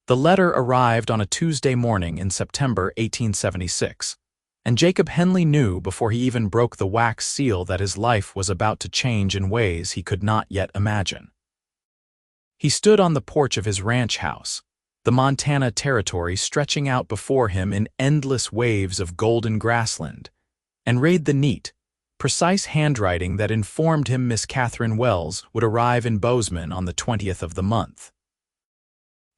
The letter arrived on a Tuesday morning in September 1876, and Jacob Henley knew before he even broke the wax seal that his life was about to change in ways he could not yet imagine. He stood on the porch of his ranch house, the Montana Territory stretching out before him in endless waves of golden grassland, and read the neat, precise handwriting that informed him Miss Catherine Wells would arrive in Bozeman on the 20th of the month.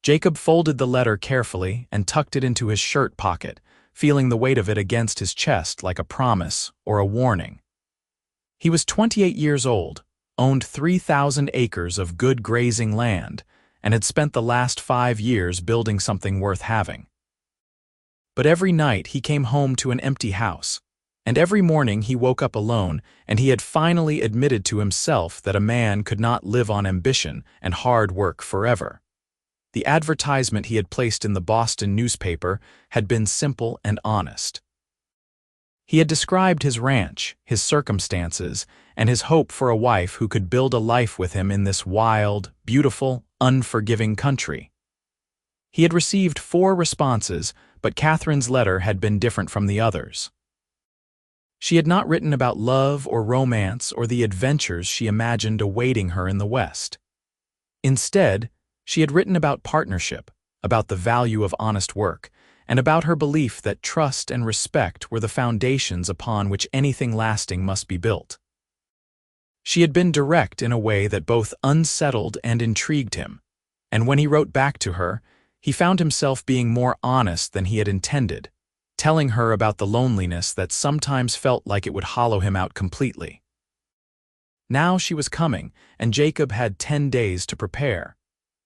Jacob folded the letter carefully and tucked it into his shirt pocket, feeling the weight of it against his chest like a promise or a warning. He was 28 years old, owned 3,000 acres of good grazing land, and had spent the last 5 years building something worth having. But every night he came home to an empty house, and every morning he woke up alone, and he had finally admitted to himself that a man could not live on ambition and hard work forever. The advertisement he had placed in the Boston newspaper had been simple and honest. He had described his ranch, his circumstances, and his hope for a wife who could build a life with him in this wild, beautiful, unforgiving country. He had received 4 responses, but Catherine's letter had been different from the others. She had not written about love or romance or the adventures she imagined awaiting her in the West. Instead, she had written about partnership, about the value of honest work, and about her belief that trust and respect were the foundations upon which anything lasting must be built. She had been direct in a way that both unsettled and intrigued him, and when he wrote back to her, he found himself being more honest than he had intended, telling her about the loneliness that sometimes felt like it would hollow him out completely. Now she was coming, and Jacob had 10 days to prepare.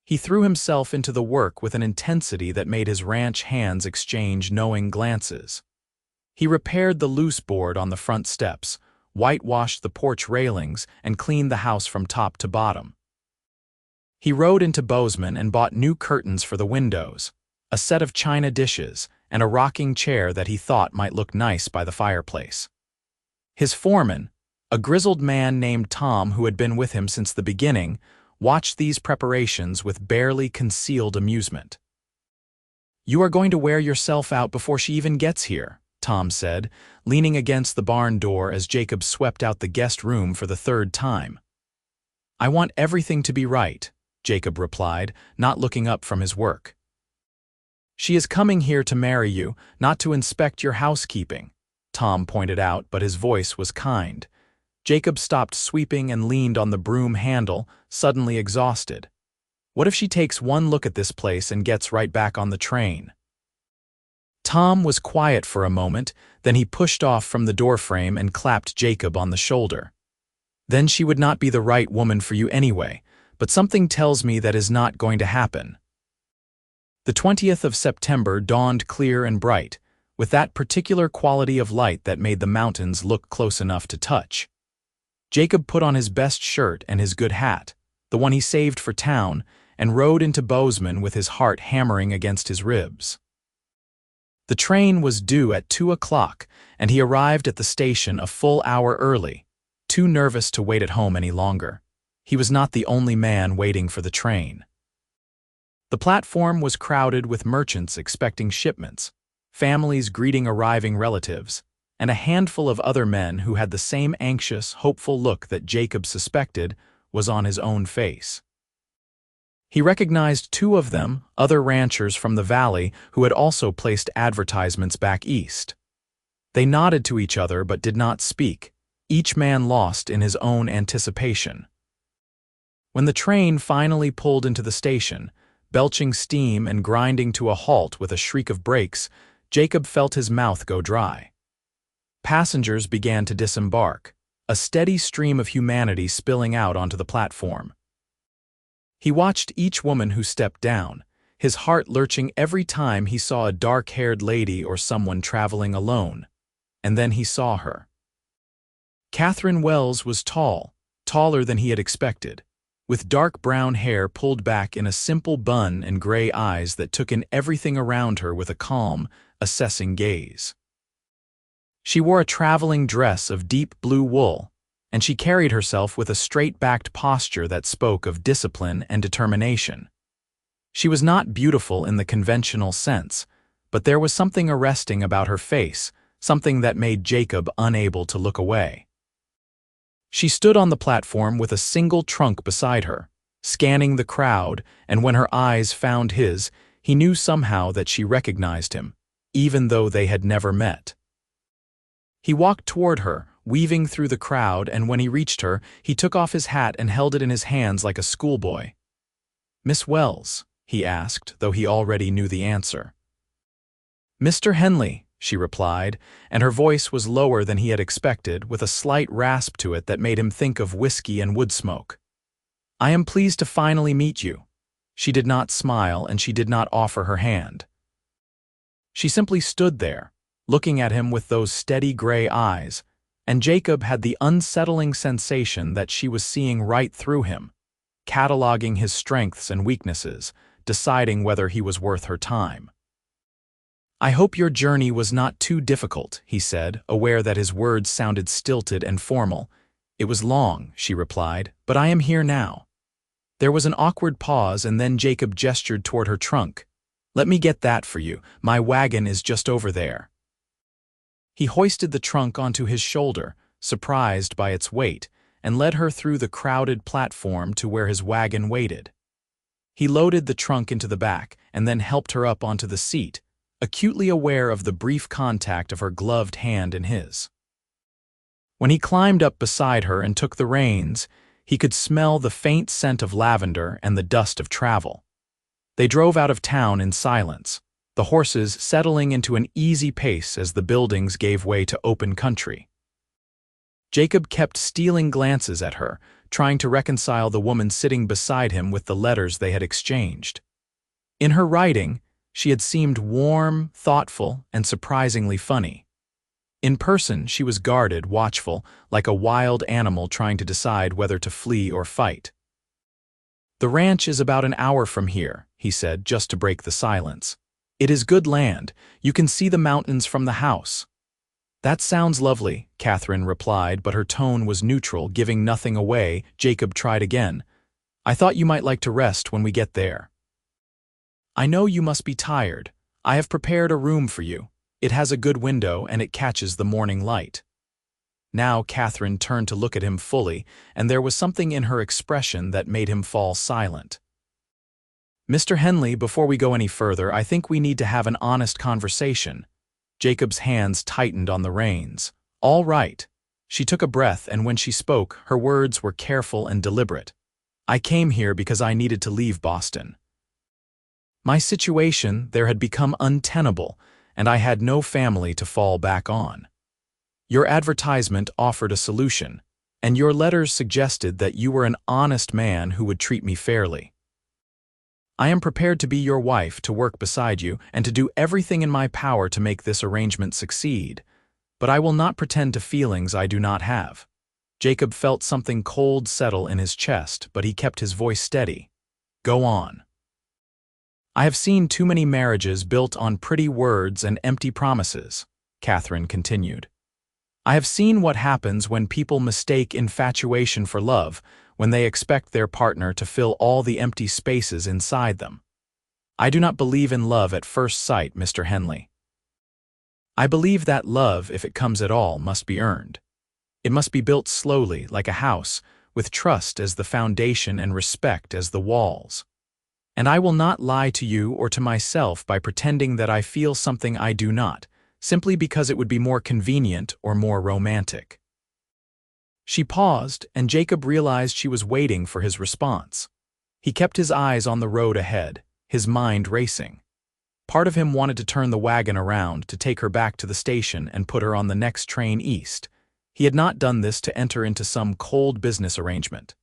He threw himself into the work with an intensity that made his ranch hands exchange knowing glances. He repaired the loose board on the front steps, whitewashed the porch railings, and cleaned the house from top to bottom. He rode into Bozeman and bought new curtains for the windows, a set of china dishes, and a rocking chair that he thought might look nice by the fireplace. His foreman, a grizzled man named Tom who had been with him since the beginning, watched these preparations with barely concealed amusement. "You are going to wear yourself out before she even gets here," Tom said, leaning against the barn door as Jacob swept out the guest room for the 3rd time. "I want everything to be right," Jacob replied, not looking up from his work. "She is coming here to marry you, not to inspect your housekeeping," Tom pointed out, but his voice was kind. Jacob stopped sweeping and leaned on the broom handle, suddenly exhausted. What if she takes one look at this place and gets right back on the train? Tom was quiet for a moment, then he pushed off from the doorframe and clapped Jacob on the shoulder. "Then she would not be the right woman for you anyway, but something tells me that is not going to happen." The 20th of September dawned clear and bright, with that particular quality of light that made the mountains look close enough to touch. Jacob put on his best shirt and his good hat, the one he saved for town, and rode into Bozeman with his heart hammering against his ribs. The train was due at 2 o'clock, and he arrived at the station a full hour early, too nervous to wait at home any longer. He was not the only man waiting for the train. The platform was crowded with merchants expecting shipments, families greeting arriving relatives, and a handful of other men who had the same anxious, hopeful look that Jacob suspected was on his own face. He recognized 2 of them, other ranchers from the valley who had also placed advertisements back east. They nodded to each other but did not speak, each man lost in his own anticipation. When the train finally pulled into the station, belching steam and grinding to a halt with a shriek of brakes, Jacob felt his mouth go dry. Passengers began to disembark, a steady stream of humanity spilling out onto the platform. He watched each woman who stepped down, his heart lurching every time he saw a dark-haired lady or someone traveling alone, and then he saw her. Catherine Wells was tall, taller than he had expected, with dark brown hair pulled back in a simple bun and gray eyes that took in everything around her with a calm, assessing gaze. She wore a traveling dress of deep blue wool, and she carried herself with a straight-backed posture that spoke of discipline and determination. She was not beautiful in the conventional sense, but there was something arresting about her face, something that made Jacob unable to look away. She stood on the platform with a single trunk beside her, scanning the crowd, and when her eyes found his, he knew somehow that she recognized him, even though they had never met. He walked toward her, weaving through the crowd, and when he reached her, he took off his hat and held it in his hands like a schoolboy. "Miss Wells?" he asked, though he already knew the answer. "Mr. Henley," she replied, and her voice was lower than he had expected, with a slight rasp to it that made him think of whiskey and wood smoke. "I am pleased to finally meet you." She did not smile, and she did not offer her hand. She simply stood there, looking at him with those steady gray eyes, and Jacob had the unsettling sensation that she was seeing right through him, cataloging his strengths and weaknesses, deciding whether he was worth her time. "I hope your journey was not too difficult," he said, aware that his words sounded stilted and formal. "It was long," she replied, "but I am here now." There was an awkward pause, and then Jacob gestured toward her trunk. "Let me get that for you. My wagon is just over there." He hoisted the trunk onto his shoulder, surprised by its weight, and led her through the crowded platform to where his wagon waited. He loaded the trunk into the back and then helped her up onto the seat, acutely aware of the brief contact of her gloved hand in his. When he climbed up beside her and took the reins, he could smell the faint scent of lavender and the dust of travel. They drove out of town in silence, the horses settling into an easy pace as the buildings gave way to open country. Jacob kept stealing glances at her, trying to reconcile the woman sitting beside him with the letters they had exchanged. In her writing, she had seemed warm, thoughtful, and surprisingly funny. In person, she was guarded, watchful, like a wild animal trying to decide whether to flee or fight. "The ranch is about an hour from here," he said, just to break the silence. "It is good land. You can see the mountains from the house." "That sounds lovely," Catherine replied, but her tone was neutral, giving nothing away. Jacob tried again. "I thought you might like to rest when we get there." "I know you must be tired. I have prepared a room for you. It has a good window and it catches the morning light." Now Catherine turned to look at him fully, and there was something in her expression that made him fall silent. "Mr. Henley, before we go any further, I think we need to have an honest conversation." Jacob's hands tightened on the reins. "All right." She took a breath, and when she spoke, her words were careful and deliberate. "I came here because I needed to leave Boston. My situation there had become untenable, and I had no family to fall back on. Your advertisement offered a solution, and your letters suggested that you were an honest man who would treat me fairly. I am prepared to be your wife, to work beside you, and to do everything in my power to make this arrangement succeed, but I will not pretend to feelings I do not have." Jacob felt something cold settle in his chest, but he kept his voice steady. "Go on." "I have seen too many marriages built on pretty words and empty promises," Catherine continued. "I have seen what happens when people mistake infatuation for love, when they expect their partner to fill all the empty spaces inside them. I do not believe in love at first sight, Mr. Henley. I believe that love, if it comes at all, must be earned. It must be built slowly, like a house, with trust as the foundation and respect as the walls. And I will not lie to you or to myself by pretending that I feel something I do not, simply because it would be more convenient or more romantic." She paused, and Jacob realized she was waiting for his response. He kept his eyes on the road ahead, his mind racing. Part of him wanted to turn the wagon around, to take her back to the station and put her on the next train east. He had not done this to enter into some cold business arrangement.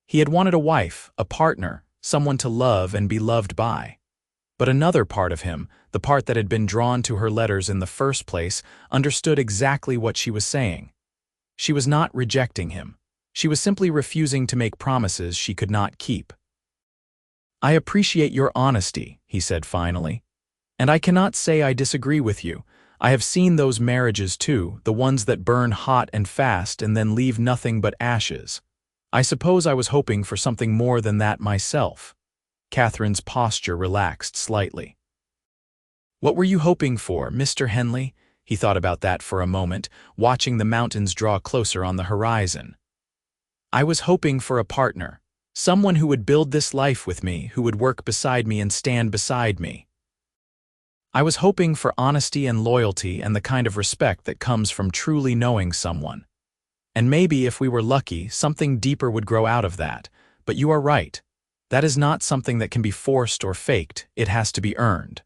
He had wanted a wife, a partner, someone to love and be loved by. But another part of him, the part that had been drawn to her letters in the first place, understood exactly what she was saying. She was not rejecting him. She was simply refusing to make promises she could not keep. "I appreciate your honesty," he said finally. "And I cannot say I disagree with you. I have seen those marriages too, the ones that burn hot and fast and then leave nothing but ashes. I suppose I was hoping for something more than that myself." Catherine's posture relaxed slightly. "What were you hoping for, Mr. Henley?" He thought about that for a moment, watching the mountains draw closer on the horizon. "I was hoping for a partner, someone who would build this life with me, who would work beside me and stand beside me. I was hoping for honesty and loyalty and the kind of respect that comes from truly knowing someone. And maybe if we were lucky, something deeper would grow out of that. But you are right. That is not something that can be forced or faked. It has to be earned."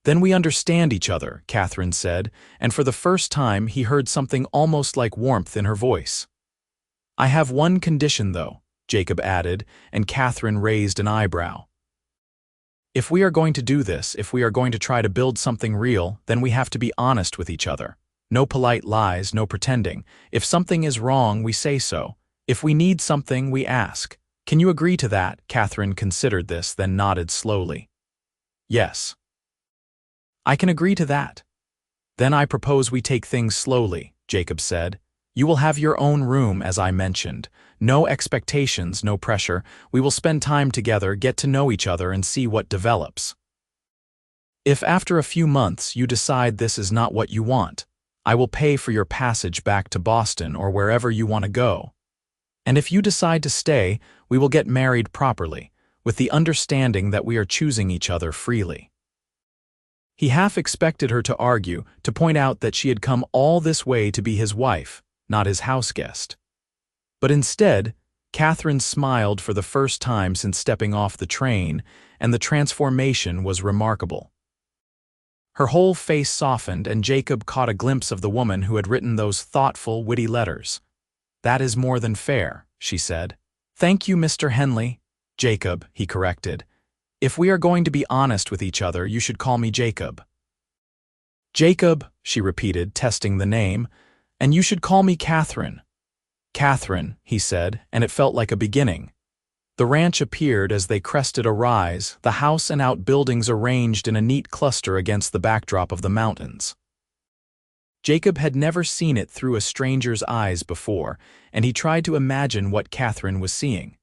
"Then we understand each other," Catherine said, and for the first time he heard something almost like warmth in her voice. "I have one condition, though," Jacob added, and Catherine raised an eyebrow. "If we are going to do this, if we are going to try to build something real, then we have to be honest with each other. No polite lies, no pretending. If something is wrong, we say so. If we need something, we ask. Can you agree to that?" Catherine considered this, then nodded slowly. "Yes. I can agree to that." "Then I propose we take things slowly," Jacob said. "You will have your own room, as I mentioned. No expectations, no pressure. We will spend time together, get to know each other, and see what develops. If after a few months you decide this is not what you want, I will pay for your passage back to Boston or wherever you want to go. And if you decide to stay, we will get married properly, with the understanding that we are choosing each other freely." He half expected her to argue, to point out that she had come all this way to be his wife, not his houseguest. But instead, Catherine smiled for the first time since stepping off the train, and the transformation was remarkable. Her whole face softened, and Jacob caught a glimpse of the woman who had written those thoughtful, witty letters. "That is more than fair," she said. "Thank you, Mr. Henley." "Jacob," he corrected. "If we are going to be honest with each other, you should call me Jacob." "Jacob," she repeated, testing the name, "and you should call me Catherine." "Catherine," he said, and it felt like a beginning. The ranch appeared as they crested a rise, the house and outbuildings arranged in a neat cluster against the backdrop of the mountains. Jacob had never seen it through a stranger's eyes before, and he tried to imagine what Catherine was seeing.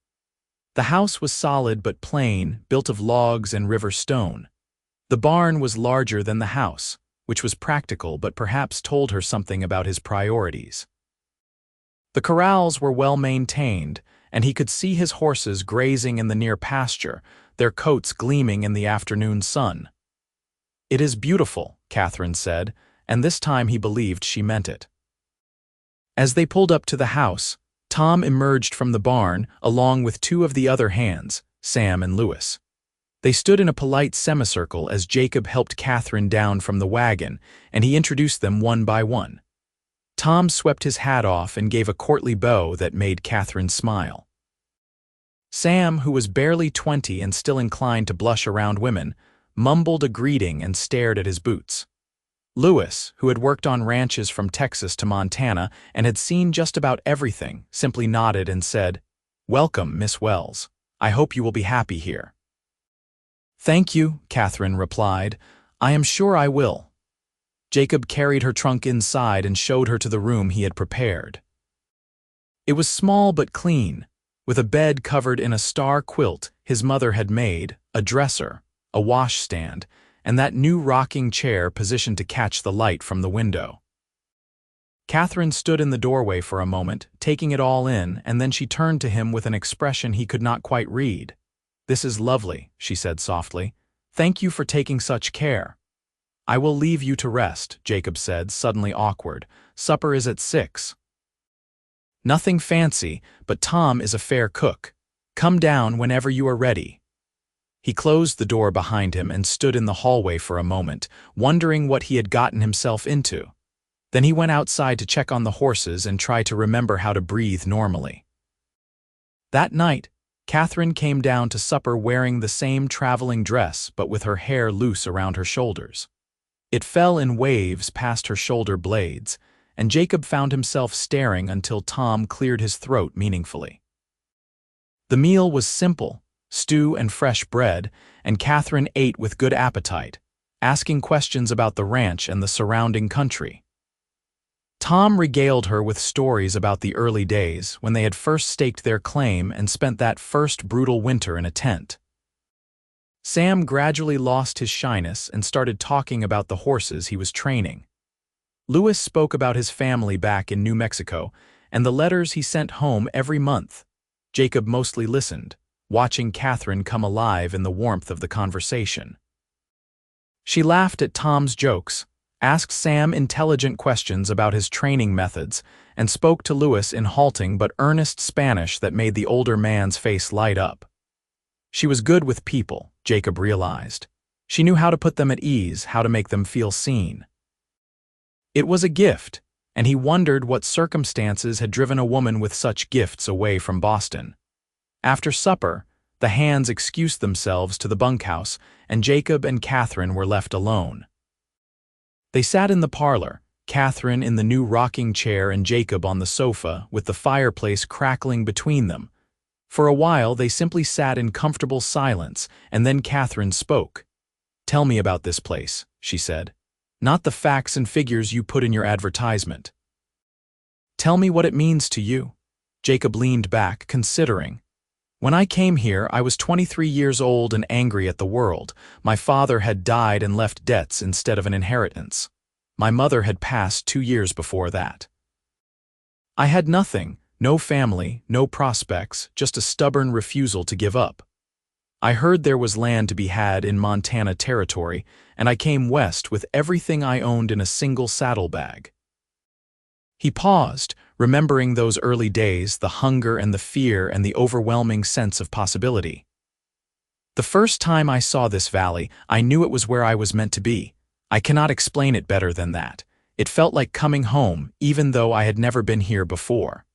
The house was solid but plain, built of logs and river stone. The barn was larger than the house, which was practical but perhaps told her something about his priorities. The corrals were well maintained, and he could see his horses grazing in the near pasture, their coats gleaming in the afternoon sun. "It is beautiful," Catherine said, and this time he believed she meant it. As they pulled up to the house, Tom emerged from the barn, along with two of the other hands, Sam and Louis. They stood in a polite semicircle as Jacob helped Catherine down from the wagon, and he introduced them one by one. Tom swept his hat off and gave a courtly bow that made Catherine smile. Sam, who was barely 20 and still inclined to blush around women, mumbled a greeting and stared at his boots. Louis, who had worked on ranches from Texas to Montana and had seen just about everything, simply nodded and said, "Welcome, Miss Wells. I hope you will be happy here." "Thank you," Catherine replied. "I am sure I will." Jacob carried her trunk inside and showed her to the room he had prepared. It was small but clean, with a bed covered in a star quilt his mother had made, a dresser, a washstand, and that new rocking chair positioned to catch the light from the window. Catherine stood in the doorway for a moment, taking it all in, and then she turned to him with an expression he could not quite read. "This is lovely," she said softly. "Thank you for taking such care." "I will leave you to rest," Jacob said, suddenly awkward. "Supper is at 6. "Nothing fancy, but Tom is a fair cook. Come down whenever you are ready." He closed the door behind him and stood in the hallway for a moment, wondering what he had gotten himself into. Then he went outside to check on the horses and try to remember how to breathe normally. That night, Catherine came down to supper wearing the same traveling dress but with her hair loose around her shoulders. It fell in waves past her shoulder blades, and Jacob found himself staring until Tom cleared his throat meaningfully. The meal was simple, stew and fresh bread, and Catherine ate with good appetite, asking questions about the ranch and the surrounding country. Tom regaled her with stories about the early days when they had first staked their claim and spent that first brutal winter in a tent. Sam gradually lost his shyness and started talking about the horses he was training. Lewis spoke about his family back in New Mexico and the letters he sent home every month. Jacob mostly listened, watching Catherine come alive in the warmth of the conversation. She laughed at Tom's jokes, asked Sam intelligent questions about his training methods, and spoke to Lewis in halting but earnest Spanish that made the older man's face light up. She was good with people, Jacob realized. She knew how to put them at ease, how to make them feel seen. It was a gift, and he wondered what circumstances had driven a woman with such gifts away from Boston. After supper, the hands excused themselves to the bunkhouse, and Jacob and Catherine were left alone. They sat in the parlor, Catherine in the new rocking chair and Jacob on the sofa, with the fireplace crackling between them. For a while they simply sat in comfortable silence, and then Catherine spoke. "Tell me about this place," she said. "Not the facts and figures you put in your advertisement. Tell me what it means to you." Jacob leaned back, considering. "When I came here, I was 23 years old and angry at the world. My father had died and left debts instead of an inheritance. My mother had passed 2 years before that. I had nothing, no family, no prospects, just a stubborn refusal to give up. I heard there was land to be had in Montana Territory, and I came west with everything I owned in a single saddlebag." He paused, remembering those early days, the hunger and the fear and the overwhelming sense of possibility. "The first time I saw this valley, I knew it was where I was meant to be. I cannot explain it better than that. It felt like coming home, even though I had never been here before.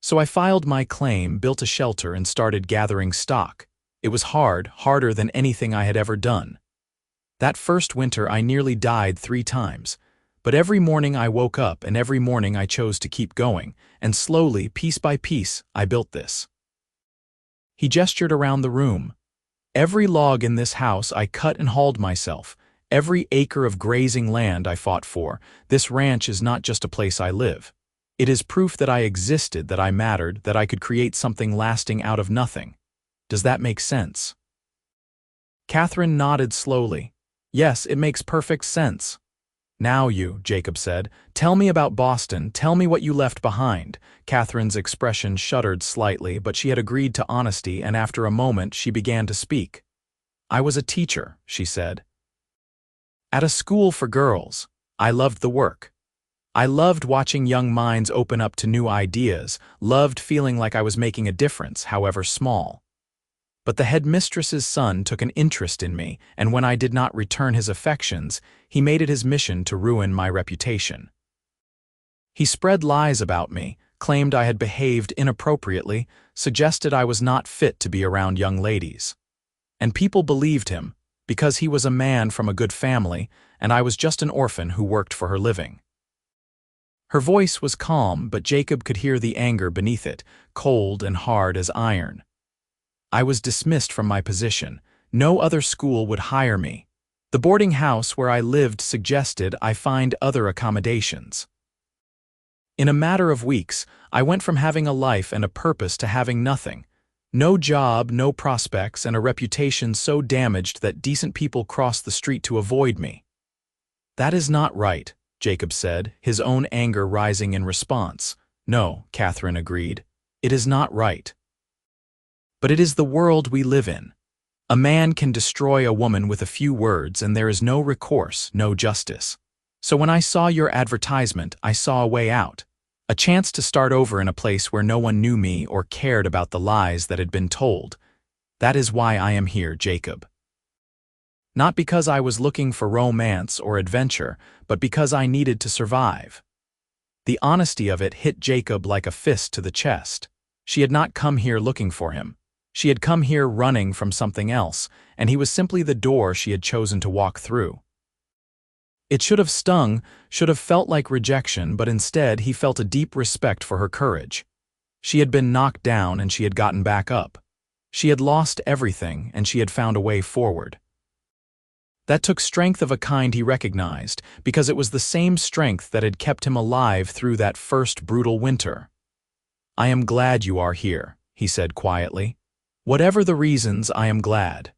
So I filed my claim, built a shelter, and started gathering stock. It was hard, harder than anything I had ever done. That first winter I nearly died 3 times. But every morning I woke up, and every morning I chose to keep going, and slowly, piece by piece, I built this." He gestured around the room. "Every log in this house I cut and hauled myself. Every acre of grazing land I fought for. This ranch is not just a place I live. It is proof that I existed, that I mattered, that I could create something lasting out of nothing. Does that make sense?" Catherine nodded slowly. "Yes, it makes perfect sense." "Now you," Jacob said, "tell me about Boston, tell me what you left behind." Catherine's expression shuddered slightly, but she had agreed to honesty, and after a moment she began to speak. "I was a teacher," she said. "At a school for girls. I loved the work. I loved watching young minds open up to new ideas, loved feeling like I was making a difference, however small. But the headmistress's son took an interest in me, and when I did not return his affections, he made it his mission to ruin my reputation. He spread lies about me, claimed I had behaved inappropriately, suggested I was not fit to be around young ladies. And people believed him, because he was a man from a good family, and I was just an orphan who worked for her living." Her voice was calm, but Jacob could hear the anger beneath it, cold and hard as iron. "I was dismissed from my position. No other school would hire me. The boarding house where I lived suggested I find other accommodations. In a matter of weeks, I went from having a life and a purpose to having nothing. No job, no prospects, and a reputation so damaged that decent people crossed the street to avoid me." "That is not right," Jacob said, his own anger rising in response. "No," Catherine agreed. "It is not right. But it is the world we live in. A man can destroy a woman with a few words, and there is no recourse, no justice. So when I saw your advertisement, I saw a way out. A chance to start over in a place where no one knew me or cared about the lies that had been told. That is why I am here, Jacob. Not because I was looking for romance or adventure, but because I needed to survive." The honesty of it hit Jacob like a fist to the chest. She had not come here looking for him. She had come here running from something else, and he was simply the door she had chosen to walk through. It should have stung, should have felt like rejection, but instead he felt a deep respect for her courage. She had been knocked down and she had gotten back up. She had lost everything and she had found a way forward. That took strength of a kind he recognized, because it was the same strength that had kept him alive through that first brutal winter. "I am glad you are here," he said quietly. "Whatever the reasons, I am glad.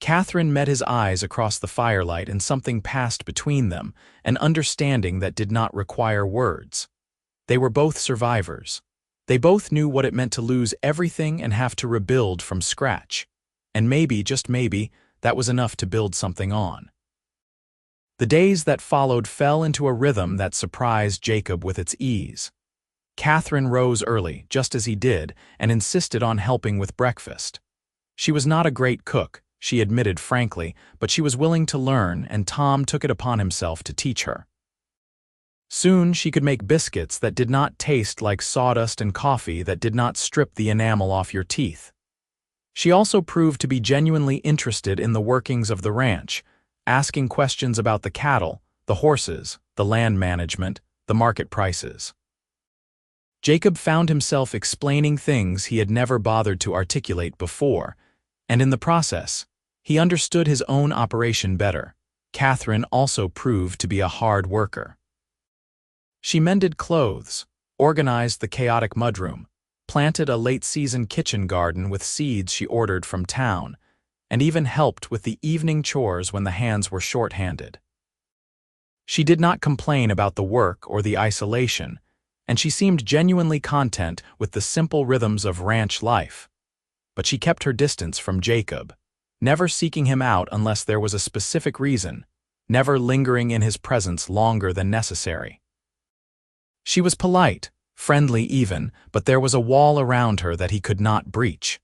Catherine met his eyes across the firelight, and something passed between them, an understanding that did not require words. They were both survivors. They both knew what it meant to lose everything and have to rebuild from scratch. And maybe, just maybe, that was enough to build something on. The days that followed fell into a rhythm that surprised Jacob with its ease. Catherine rose early, just as he did, and insisted on helping with breakfast. She was not a great cook, she admitted frankly, but she was willing to learn, and Tom took it upon himself to teach her. Soon she could make biscuits that did not taste like sawdust and coffee that did not strip the enamel off your teeth. She also proved to be genuinely interested in the workings of the ranch, asking questions about the cattle, the horses, the land management, the market prices. Jacob found himself explaining things he had never bothered to articulate before, and in the process, he understood his own operation better. Catherine also proved to be a hard worker. She mended clothes, organized the chaotic mudroom, planted a late-season kitchen garden with seeds she ordered from town, and even helped with the evening chores when the hands were short-handed. She did not complain about the work or the isolation, and she seemed genuinely content with the simple rhythms of ranch life. But she kept her distance from Jacob, never seeking him out unless there was a specific reason, never lingering in his presence longer than necessary. She was polite, friendly even, but there was a wall around her that he could not breach.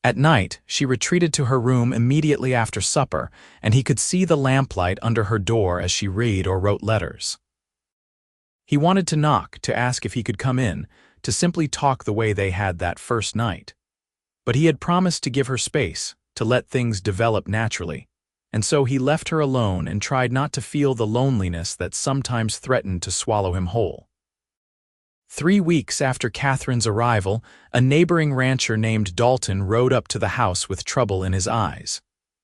At night, she retreated to her room immediately after supper, and he could see the lamplight under her door as she read or wrote letters. He wanted to knock, to ask if he could come in, to simply talk the way they had that first night. But he had promised to give her space, to let things develop naturally, and so he left her alone and tried not to feel the loneliness that sometimes threatened to swallow him whole. 3 weeks after Catherine's arrival, a neighboring rancher named Dalton rode up to the house with trouble in his eyes.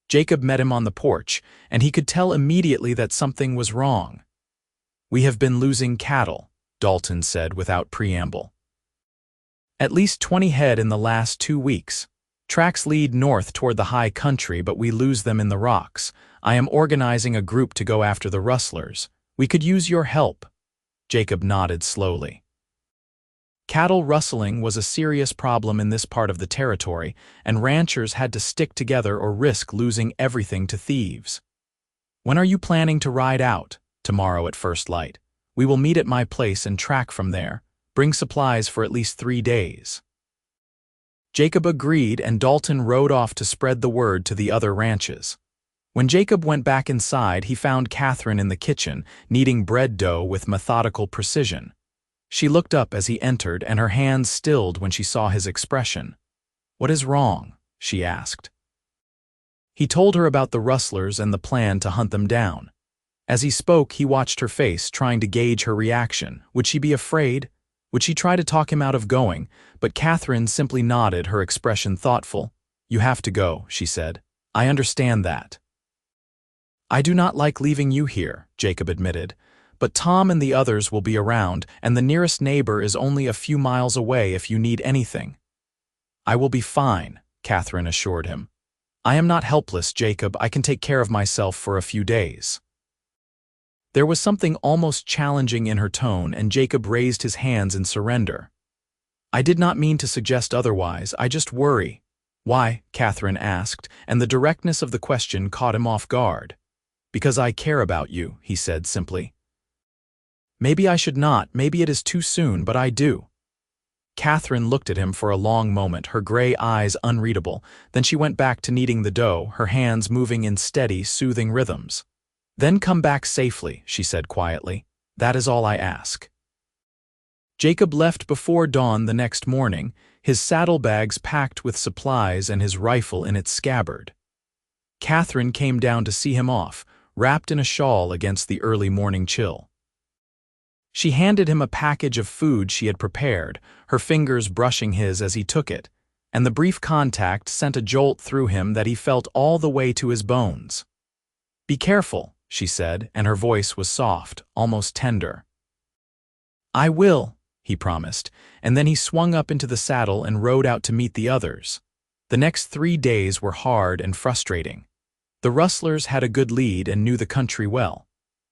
Jacob met him on the porch, and he could tell immediately that something was wrong. "We have been losing cattle," Dalton said without preamble. "At least 20 head in the last 2 weeks. Tracks lead north toward the high country, but we lose them in the rocks. I am organizing a group to go after the rustlers. We could use your help." Jacob nodded slowly. Cattle rustling was a serious problem in this part of the territory, and ranchers had to stick together or risk losing everything to thieves. "When are you planning to ride out?" "Tomorrow at first light. We will meet at my place and track from there. Bring supplies for at least 3 days." Jacob agreed, and Dalton rode off to spread the word to the other ranches. When Jacob went back inside, he found Catherine in the kitchen, kneading bread dough with methodical precision. She looked up as he entered, and her hands stilled when she saw his expression. "What is wrong?" she asked. He told her about the rustlers and the plan to hunt them down. As he spoke, he watched her face, trying to gauge her reaction. Would she be afraid? Would she try to talk him out of going? But Catherine simply nodded, her expression thoughtful. "You have to go," she said. "I understand that." "I do not like leaving you here," Jacob admitted. "But Tom and the others will be around, and the nearest neighbor is only a few miles away if you need anything." "I will be fine," Catherine assured him. "I am not helpless, Jacob. I can take care of myself for a few days." There was something almost challenging in her tone, and Jacob raised his hands in surrender. "I did not mean to suggest otherwise. I just worry." "Why?" Catherine asked, and the directness of the question caught him off guard. "Because I care about you," he said simply. "Maybe I should not, maybe it is too soon, but I do." Catherine looked at him for a long moment, her gray eyes unreadable. Then she went back to kneading the dough, her hands moving in steady, soothing rhythms. "Then come back safely," she said quietly. "That is all I ask." Jacob left before dawn the next morning, his saddlebags packed with supplies and his rifle in its scabbard. Catherine came down to see him off, wrapped in a shawl against the early morning chill. She handed him a package of food she had prepared, her fingers brushing his as he took it, and the brief contact sent a jolt through him that he felt all the way to his bones. "Be careful," she said, and her voice was soft, almost tender. "I will," he promised, and then he swung up into the saddle and rode out to meet the others. The next 3 days were hard and frustrating. The rustlers had a good lead and knew the country well.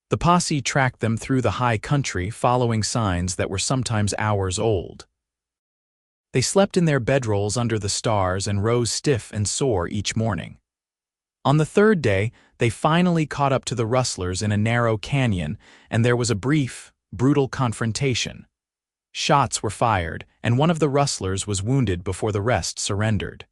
The posse tracked them through the high country, following signs that were sometimes hours old. They slept in their bedrolls under the stars and rose stiff and sore each morning. On the third day, they finally caught up to the rustlers in a narrow canyon, and there was a brief, brutal confrontation. Shots were fired, and one of the rustlers was wounded before the rest surrendered.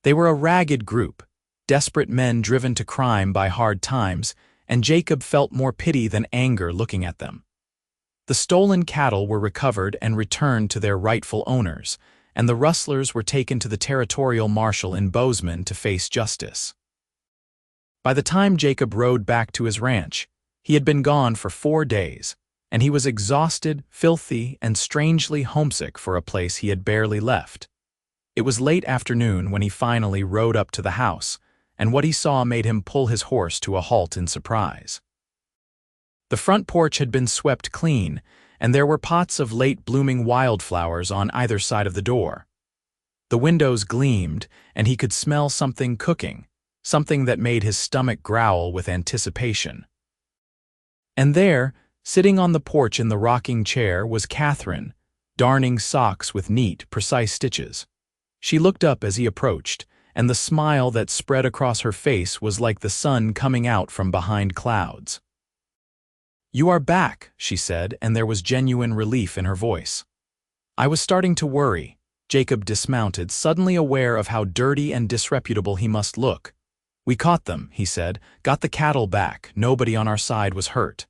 They were a ragged group, desperate men driven to crime by hard times, and Jacob felt more pity than anger looking at them. The stolen cattle were recovered and returned to their rightful owners, and the rustlers were taken to the territorial marshal in Bozeman to face justice. By the time Jacob rode back to his ranch, he had been gone for 4 days, and he was exhausted, filthy, and strangely homesick for a place he had barely left. It was late afternoon when he finally rode up to the house, and what he saw made him pull his horse to a halt in surprise. The front porch had been swept clean, and there were pots of late-blooming wildflowers on either side of the door. The windows gleamed, and he could smell something cooking, something that made his stomach growl with anticipation. And there, sitting on the porch in the rocking chair, was Catherine, darning socks with neat, precise stitches. She looked up as he approached, and the smile that spread across her face was like the sun coming out from behind clouds. "You are back," she said, and there was genuine relief in her voice. "I was starting to worry." Jacob dismounted, suddenly aware of how dirty and disreputable he must look. "We caught them," he said, "got the cattle back. Nobody on our side was hurt."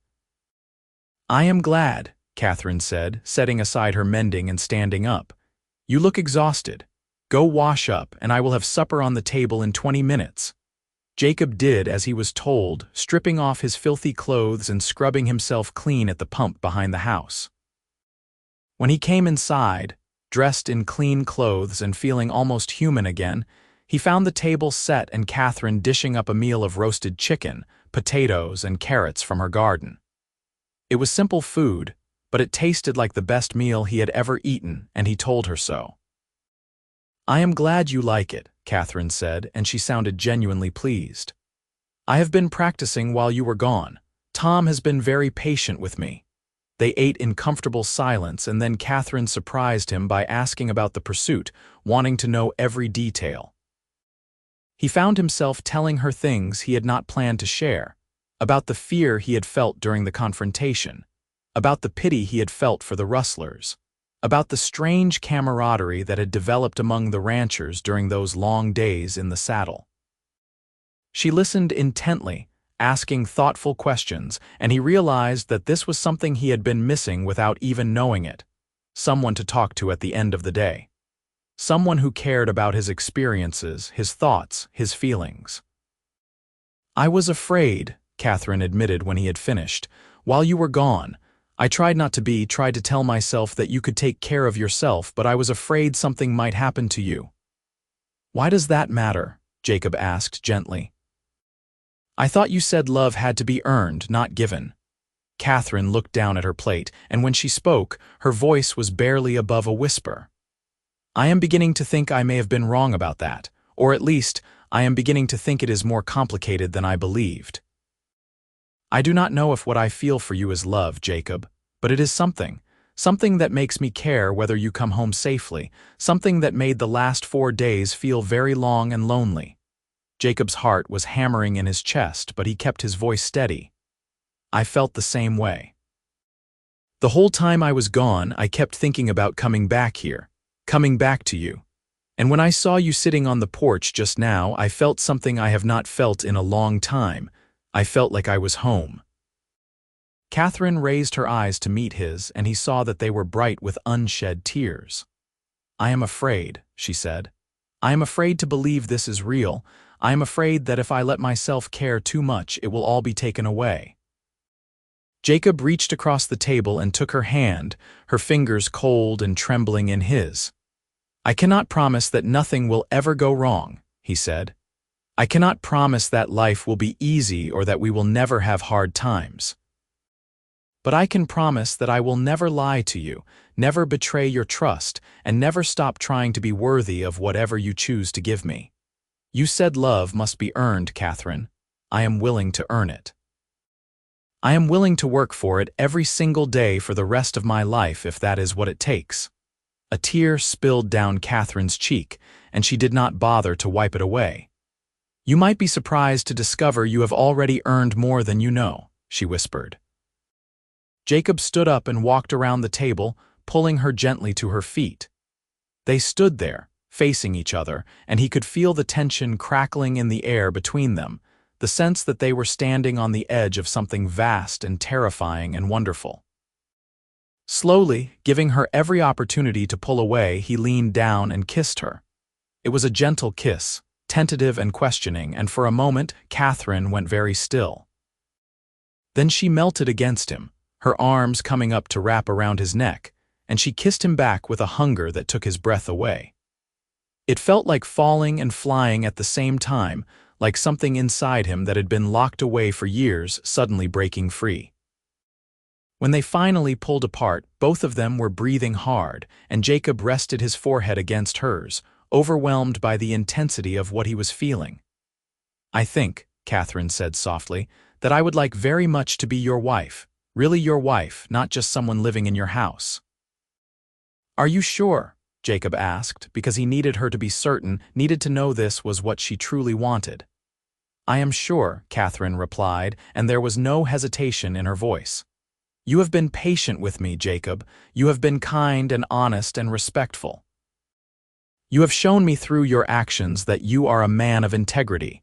"I am glad," Catherine said, setting aside her mending and standing up. "You look exhausted. Go wash up, and I will have supper on the table in 20 minutes. Jacob did as he was told, stripping off his filthy clothes and scrubbing himself clean at the pump behind the house. When he came inside, dressed in clean clothes and feeling almost human again, he found the table set and Catherine dishing up a meal of roasted chicken, potatoes, and carrots from her garden. It was simple food, but it tasted like the best meal he had ever eaten, and he told her so. "I am glad you like it," Catherine said, and she sounded genuinely pleased. "I have been practicing while you were gone. Tom has been very patient with me." They ate in comfortable silence, and then Catherine surprised him by asking about the pursuit, wanting to know every detail. He found himself telling her things he had not planned to share, about the fear he had felt during the confrontation, about the pity he had felt for the rustlers, about the strange camaraderie that had developed among the ranchers during those long days in the saddle. She listened intently, asking thoughtful questions, and he realized that this was something he had been missing without even knowing it. Someone to talk to at the end of the day. Someone who cared about his experiences, his thoughts, his feelings. "I was afraid," Catherine admitted when he had finished. "While you were gone, I tried to tell myself that you could take care of yourself, but I was afraid something might happen to you." "Why does that matter?" Jacob asked gently. "I thought you said love had to be earned, not given." Catherine looked down at her plate, and when she spoke, her voice was barely above a whisper. "I am beginning to think I may have been wrong about that, or at least, I am beginning to think it is more complicated than I believed. I do not know if what I feel for you is love, Jacob, but it is something that makes me care whether you come home safely, something that made the last 4 days feel very long and lonely." Jacob's heart was hammering in his chest, but he kept his voice steady. "I felt the same way. The whole time I was gone, I kept thinking about coming back here, coming back to you. And when I saw you sitting on the porch just now, I felt something I have not felt in a long time. I felt like I was home." Catherine raised her eyes to meet his, and he saw that they were bright with unshed tears. "I am afraid," she said. "I am afraid to believe this is real. I am afraid that if I let myself care too much, it will all be taken away." Jacob reached across the table and took her hand, her fingers cold and trembling in his. "I cannot promise that nothing will ever go wrong," he said. "I cannot promise that life will be easy or that we will never have hard times. But I can promise that I will never lie to you, never betray your trust, and never stop trying to be worthy of whatever you choose to give me. You said love must be earned, Catherine. I am willing to earn it. I am willing to work for it every single day for the rest of my life if that is what it takes. A tear spilled down Catherine's cheek, and she did not bother to wipe it away. You might be surprised to discover you have already earned more than you know, she whispered. Jacob stood up and walked around the table, pulling her gently to her feet. They stood there, facing each other, and he could feel the tension crackling in the air between them, the sense that they were standing on the edge of something vast and terrifying and wonderful. Slowly, giving her every opportunity to pull away, he leaned down and kissed her. It was a gentle kiss, tentative and questioning, and for a moment, Catherine went very still. Then she melted against him, her arms coming up to wrap around his neck, and she kissed him back with a hunger that took his breath away. It felt like falling and flying at the same time, like something inside him that had been locked away for years suddenly breaking free. When they finally pulled apart, both of them were breathing hard, and Jacob rested his forehead against hers, overwhelmed by the intensity of what he was feeling. I think, Catherine said softly, that I would like very much to be your wife, really your wife, not just someone living in your house. Are you sure? Jacob asked, because he needed her to be certain, needed to know this was what she truly wanted. I am sure, Catherine replied, and there was no hesitation in her voice. You have been patient with me, Jacob. You have been kind and honest and respectful. You have shown me through your actions that you are a man of integrity.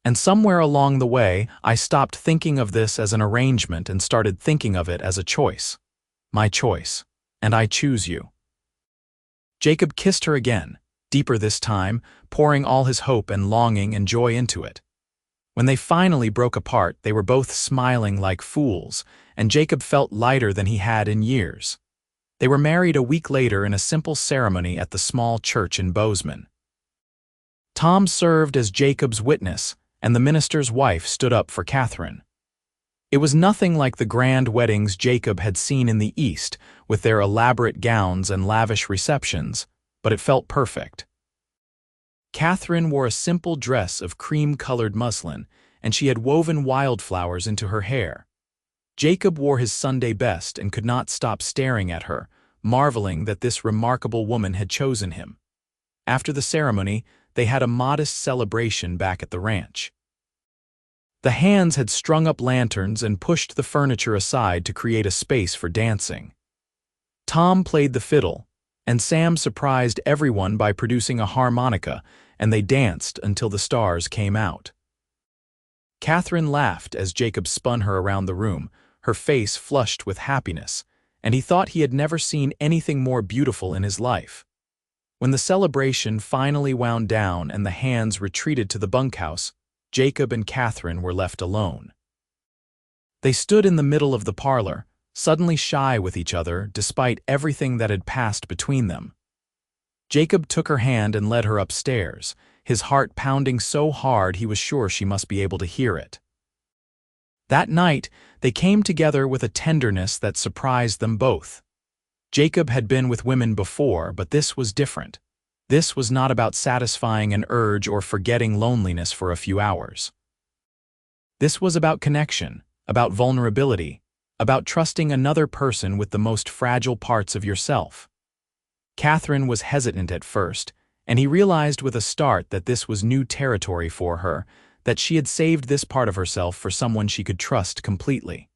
And somewhere along the way, I stopped thinking of this as an arrangement and started thinking of it as a choice. My choice. And I choose you. Jacob kissed her again, deeper this time, pouring all his hope and longing and joy into it. When they finally broke apart, they were both smiling like fools, and Jacob felt lighter than he had in years. They were married a week later in a simple ceremony at the small church in Bozeman. Tom served as Jacob's witness, and the minister's wife stood up for Catherine. It was nothing like the grand weddings Jacob had seen in the East, with their elaborate gowns and lavish receptions, but it felt perfect. Catherine wore a simple dress of cream-colored muslin, and she had woven wildflowers into her hair. Jacob wore his Sunday best and could not stop staring at her, marveling that this remarkable woman had chosen him. After the ceremony, they had a modest celebration back at the ranch. The hands had strung up lanterns and pushed the furniture aside to create a space for dancing. Tom played the fiddle, and Sam surprised everyone by producing a harmonica, and they danced until the stars came out. Catherine laughed as Jacob spun her around the room, her face flushed with happiness, and he thought he had never seen anything more beautiful in his life. When the celebration finally wound down and the hands retreated to the bunkhouse, Jacob and Catherine were left alone. They stood in the middle of the parlor, suddenly shy with each other despite everything that had passed between them. Jacob took her hand and led her upstairs, his heart pounding so hard he was sure she must be able to hear it. That night, they came together with a tenderness that surprised them both. Jacob had been with women before, but this was different. This was not about satisfying an urge or forgetting loneliness for a few hours. This was about connection, about vulnerability, about trusting another person with the most fragile parts of yourself. Catherine was hesitant at first, and he realized with a start that this was new territory for her, that she had saved this part of herself for someone she could trust completely.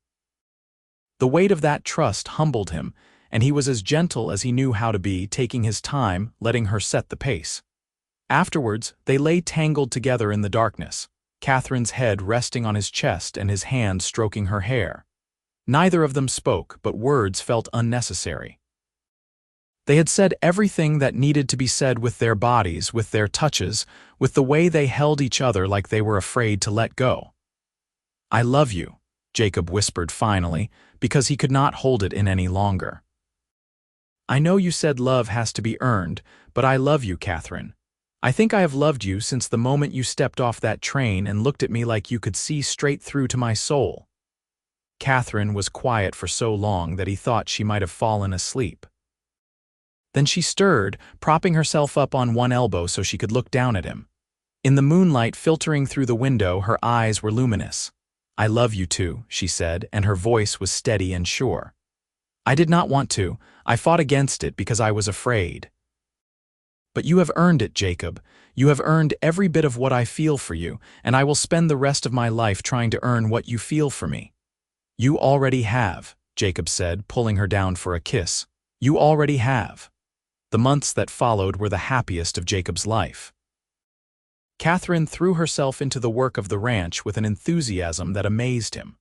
The weight of that trust humbled him, and he was as gentle as he knew how to be, taking his time, letting her set the pace. Afterwards, they lay tangled together in the darkness, Catherine's head resting on his chest and his hand stroking her hair. Neither of them spoke, but words felt unnecessary. They had said everything that needed to be said with their bodies, with their touches, with the way they held each other like they were afraid to let go. I love you, Jacob whispered finally, because he could not hold it in any longer. I know you said love has to be earned, but I love you, Catherine. I think I have loved you since the moment you stepped off that train and looked at me like you could see straight through to my soul. Catherine was quiet for so long that he thought she might have fallen asleep. Then she stirred, propping herself up on one elbow so she could look down at him. In the moonlight filtering through the window, her eyes were luminous. "I love you too," she said, and her voice was steady and sure. "I did not want to. I fought against it because I was afraid. But you have earned it, Jacob. You have earned every bit of what I feel for you, and I will spend the rest of my life trying to earn what you feel for me." "You already have," Jacob said, pulling her down for a kiss. "You already have." The months that followed were the happiest of Jacob's life. Catherine threw herself into the work of the ranch with an enthusiasm that amazed him.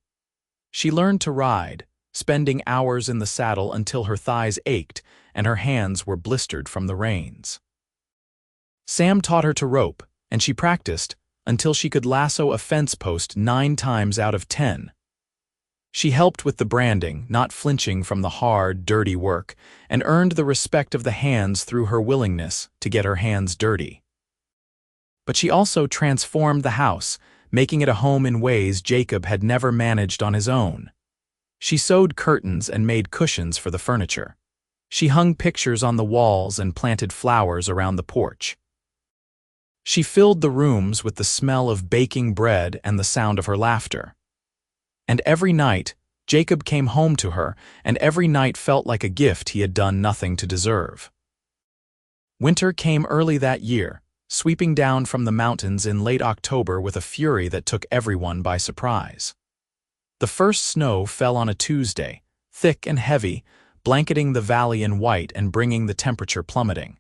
She learned to ride, spending hours in the saddle until her thighs ached and her hands were blistered from the reins. Sam taught her to rope, and she practiced until she could lasso a fence post 9 times out of 10. She helped with the branding, not flinching from the hard, dirty work, and earned the respect of the hands through her willingness to get her hands dirty. But she also transformed the house, making it a home in ways Jacob had never managed on his own. She sewed curtains and made cushions for the furniture. She hung pictures on the walls and planted flowers around the porch. She filled the rooms with the smell of baking bread and the sound of her laughter. And every night, Jacob came home to her, and every night felt like a gift he had done nothing to deserve. Winter came early that year, sweeping down from the mountains in late October with a fury that took everyone by surprise. The first snow fell on a Tuesday, thick and heavy, blanketing the valley in white and bringing the temperature plummeting.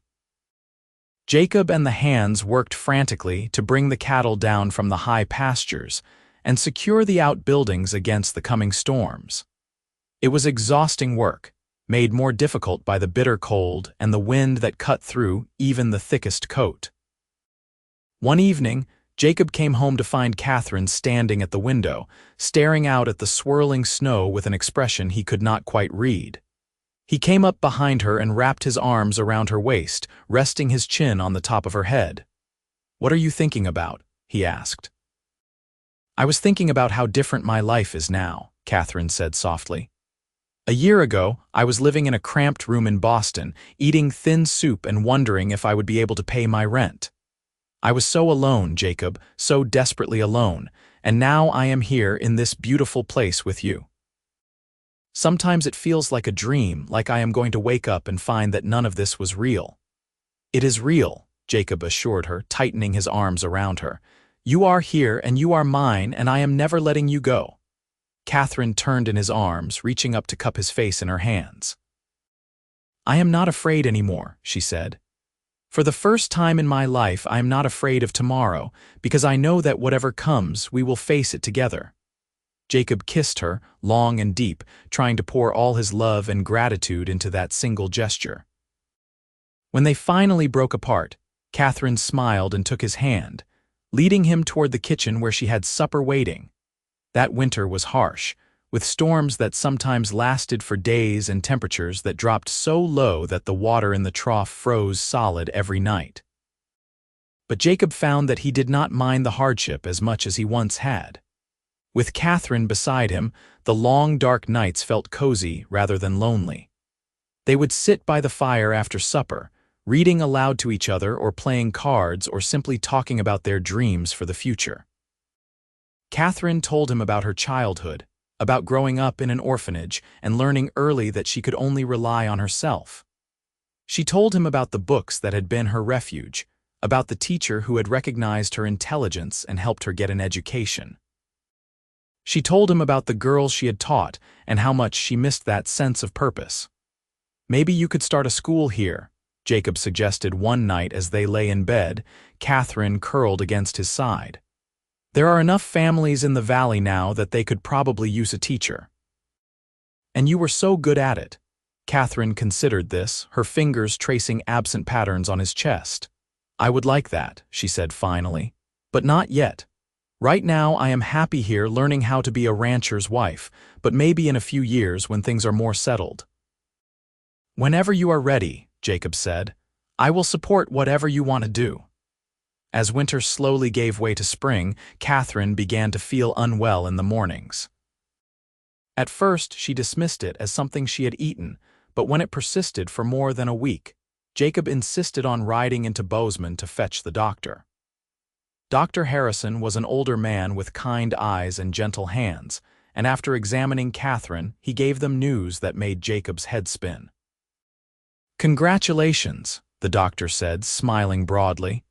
Jacob and the hands worked frantically to bring the cattle down from the high pastures and secure the outbuildings against the coming storms. It was exhausting work, made more difficult by the bitter cold and the wind that cut through even the thickest coat. One evening, Jacob came home to find Catherine standing at the window, staring out at the swirling snow with an expression he could not quite read. He came up behind her and wrapped his arms around her waist, resting his chin on the top of her head. "What are you thinking about?" he asked. "I was thinking about how different my life is now," Catherine said softly. "A year ago, I was living in a cramped room in Boston, eating thin soup and wondering if I would be able to pay my rent. I was so alone, Jacob, so desperately alone, and now I am here in this beautiful place with you. Sometimes it feels like a dream, like I am going to wake up and find that none of this was real." "It is real," Jacob assured her, tightening his arms around her. "You are here and you are mine, and I am never letting you go." Catherine turned in his arms, reaching up to cup his face in her hands. "I am not afraid anymore," she said. "For the first time in my life, I am not afraid of tomorrow, because I know that whatever comes, we will face it together." Jacob kissed her, long and deep, trying to pour all his love and gratitude into that single gesture. When they finally broke apart, Catherine smiled and took his hand, leading him toward the kitchen where she had supper waiting. That winter was harsh, with storms that sometimes lasted for days and temperatures that dropped so low that the water in the trough froze solid every night. But Jacob found that he did not mind the hardship as much as he once had. With Catherine beside him, the long dark nights felt cozy rather than lonely. They would sit by the fire after supper, reading aloud to each other or playing cards or simply talking about their dreams for the future. Catherine told him about her childhood, about growing up in an orphanage and learning early that she could only rely on herself. She told him about the books that had been her refuge, about the teacher who had recognized her intelligence and helped her get an education. She told him about the girls she had taught and how much she missed that sense of purpose. "Maybe you could start a school here," Jacob suggested one night as they lay in bed, Catherine curled against his side. "There are enough families in the valley now that they could probably use a teacher." "And you were so good at it." Catherine considered this, her fingers tracing absent patterns on his chest. "I would like that," she said finally, "but not yet. Right now I am happy here learning how to be a rancher's wife, but maybe in a few years when things are more settled." "Whenever you are ready," Jacob said, "I will support whatever you want to do." As winter slowly gave way to spring, Catherine began to feel unwell in the mornings. At first, she dismissed it as something she had eaten, but when it persisted for more than a week, Jacob insisted on riding into Bozeman to fetch the doctor. Dr. Harrison was an older man with kind eyes and gentle hands, and after examining Catherine, he gave them news that made Jacob's head spin. "Congratulations," the doctor said, smiling broadly.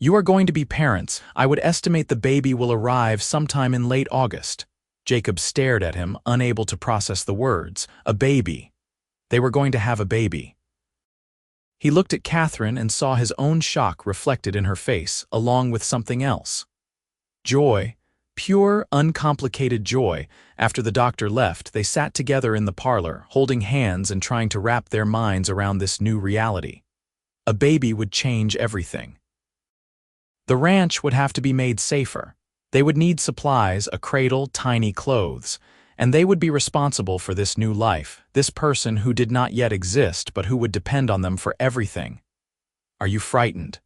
"You are going to be parents. I would estimate the baby will arrive sometime in late August." Jacob stared at him, unable to process the words. A baby. They were going to have a baby. He looked at Catherine and saw his own shock reflected in her face, along with something else. Joy. Pure, uncomplicated joy. After the doctor left, they sat together in the parlor, holding hands and trying to wrap their minds around this new reality. A baby would change everything. The ranch would have to be made safer. They would need supplies, a cradle, tiny clothes, and they would be responsible for this new life, this person who did not yet exist but who would depend on them for everything. "Are you frightened?"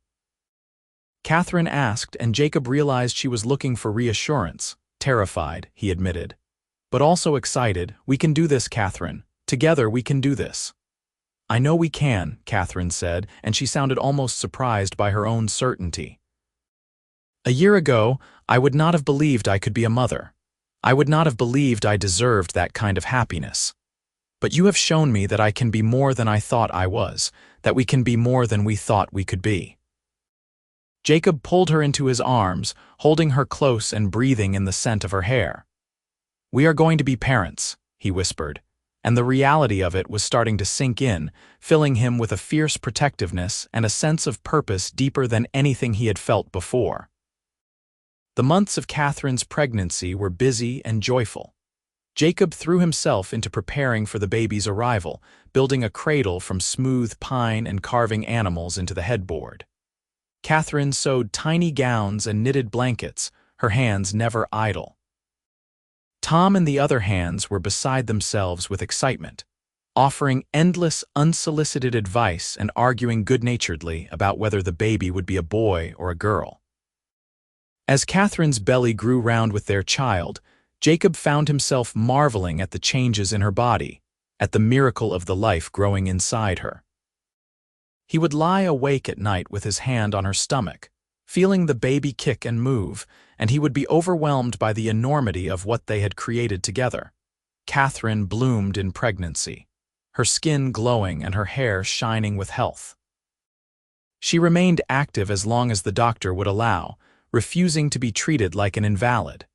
Catherine asked, and Jacob realized she was looking for reassurance. "Terrified," he admitted. "But also excited. We can do this, Catherine. Together we can do this." "I know we can," Catherine said, and she sounded almost surprised by her own certainty. "A year ago, I would not have believed I could be a mother. I would not have believed I deserved that kind of happiness. But you have shown me that I can be more than I thought I was, that we can be more than we thought we could be." Jacob pulled her into his arms, holding her close and breathing in the scent of her hair. "We are going to be parents," he whispered, and the reality of it was starting to sink in, filling him with a fierce protectiveness and a sense of purpose deeper than anything he had felt before. The months of Catherine's pregnancy were busy and joyful. Jacob threw himself into preparing for the baby's arrival, building a cradle from smooth pine and carving animals into the headboard. Catherine sewed tiny gowns and knitted blankets, her hands never idle. Tom and the other hands were beside themselves with excitement, offering endless, unsolicited advice and arguing good-naturedly about whether the baby would be a boy or a girl. As Catherine's belly grew round with their child, Jacob found himself marveling at the changes in her body, at the miracle of the life growing inside her. He would lie awake at night with his hand on her stomach, feeling the baby kick and move, and he would be overwhelmed by the enormity of what they had created together. Catherine bloomed in pregnancy, her skin glowing and her hair shining with health. She remained active as long as the doctor would allow, refusing to be treated like an invalid.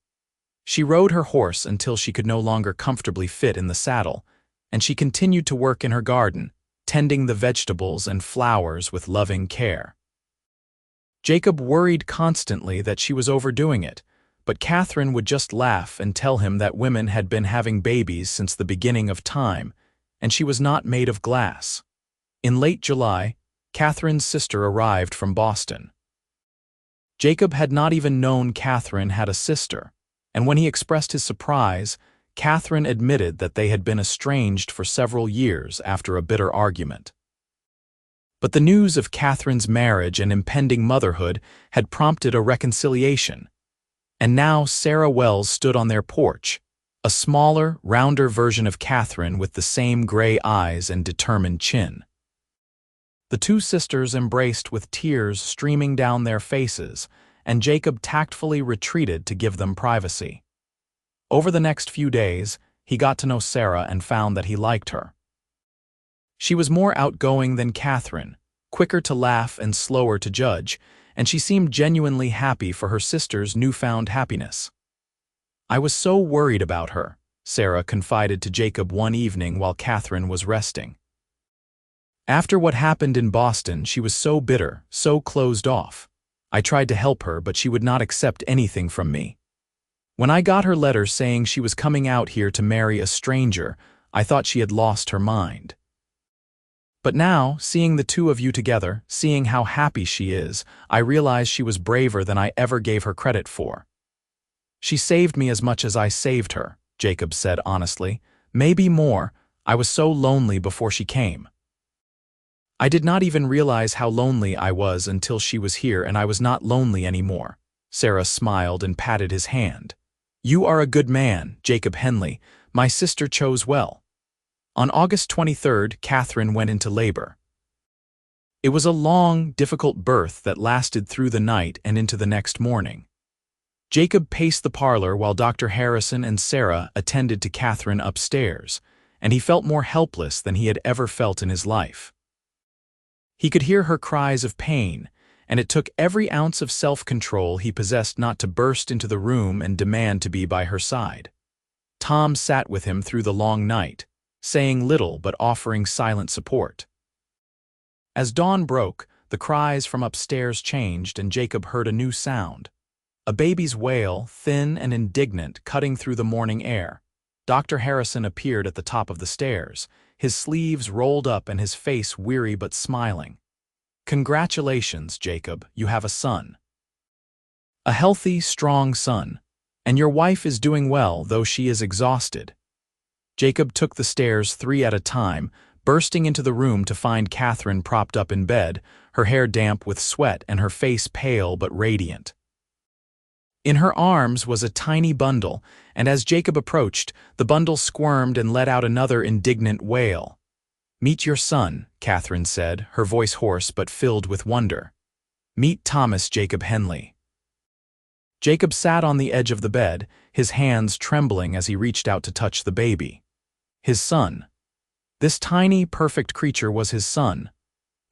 She rode her horse until she could no longer comfortably fit in the saddle, and she continued to work in her garden, tending the vegetables and flowers with loving care. Jacob worried constantly that she was overdoing it, but Catherine would just laugh and tell him that women had been having babies since the beginning of time, and she was not made of glass. In late July, Catherine's sister arrived from Boston. Jacob had not even known Catherine had a sister, and when he expressed his surprise, Catherine admitted that they had been estranged for several years after a bitter argument. But the news of Catherine's marriage and impending motherhood had prompted a reconciliation, and now Sarah Wells stood on their porch, a smaller, rounder version of Catherine with the same gray eyes and determined chin. The two sisters embraced with tears streaming down their faces, and Jacob tactfully retreated to give them privacy. Over the next few days, he got to know Sarah and found that he liked her. She was more outgoing than Catherine, quicker to laugh and slower to judge, and she seemed genuinely happy for her sister's newfound happiness. "I was so worried about her," Sarah confided to Jacob one evening while Catherine was resting. "After what happened in Boston, she was so bitter, so closed off. I tried to help her, but she would not accept anything from me. When I got her letter saying she was coming out here to marry a stranger, I thought she had lost her mind. But now, seeing the two of you together, seeing how happy she is, I realize she was braver than I ever gave her credit for. She saved me as much as I saved her," Jacob said honestly. "Maybe more. I was so lonely before she came. I did not even realize how lonely I was until she was here, and I was not lonely anymore." Sarah smiled and patted his hand. "You are a good man, Jacob Henley. My sister chose well." On August 23rd, Catherine went into labor. It was a long, difficult birth that lasted through the night and into the next morning. Jacob paced the parlor while Dr. Harrison and Sarah attended to Catherine upstairs, and he felt more helpless than he had ever felt in his life. He could hear her cries of pain, and it took every ounce of self-control he possessed not to burst into the room and demand to be by her side. Tom sat with him through the long night, saying little but offering silent support. As dawn broke, the cries from upstairs changed and Jacob heard a new sound. A baby's wail, thin and indignant, cutting through the morning air. Dr. Harrison appeared at the top of the stairs, his sleeves rolled up and his face weary but smiling. "Congratulations, Jacob, you have a son. A healthy, strong son. And your wife is doing well, though she is exhausted." Jacob took the stairs 3 at a time, bursting into the room to find Catherine propped up in bed, her hair damp with sweat and her face pale but radiant. In her arms was a tiny bundle, and as Jacob approached, the bundle squirmed and let out another indignant wail. "Meet your son," Catherine said, her voice hoarse but filled with wonder. "Meet Thomas Jacob Henley." Jacob sat on the edge of the bed, his hands trembling as he reached out to touch the baby. His son. This tiny, perfect creature was his son.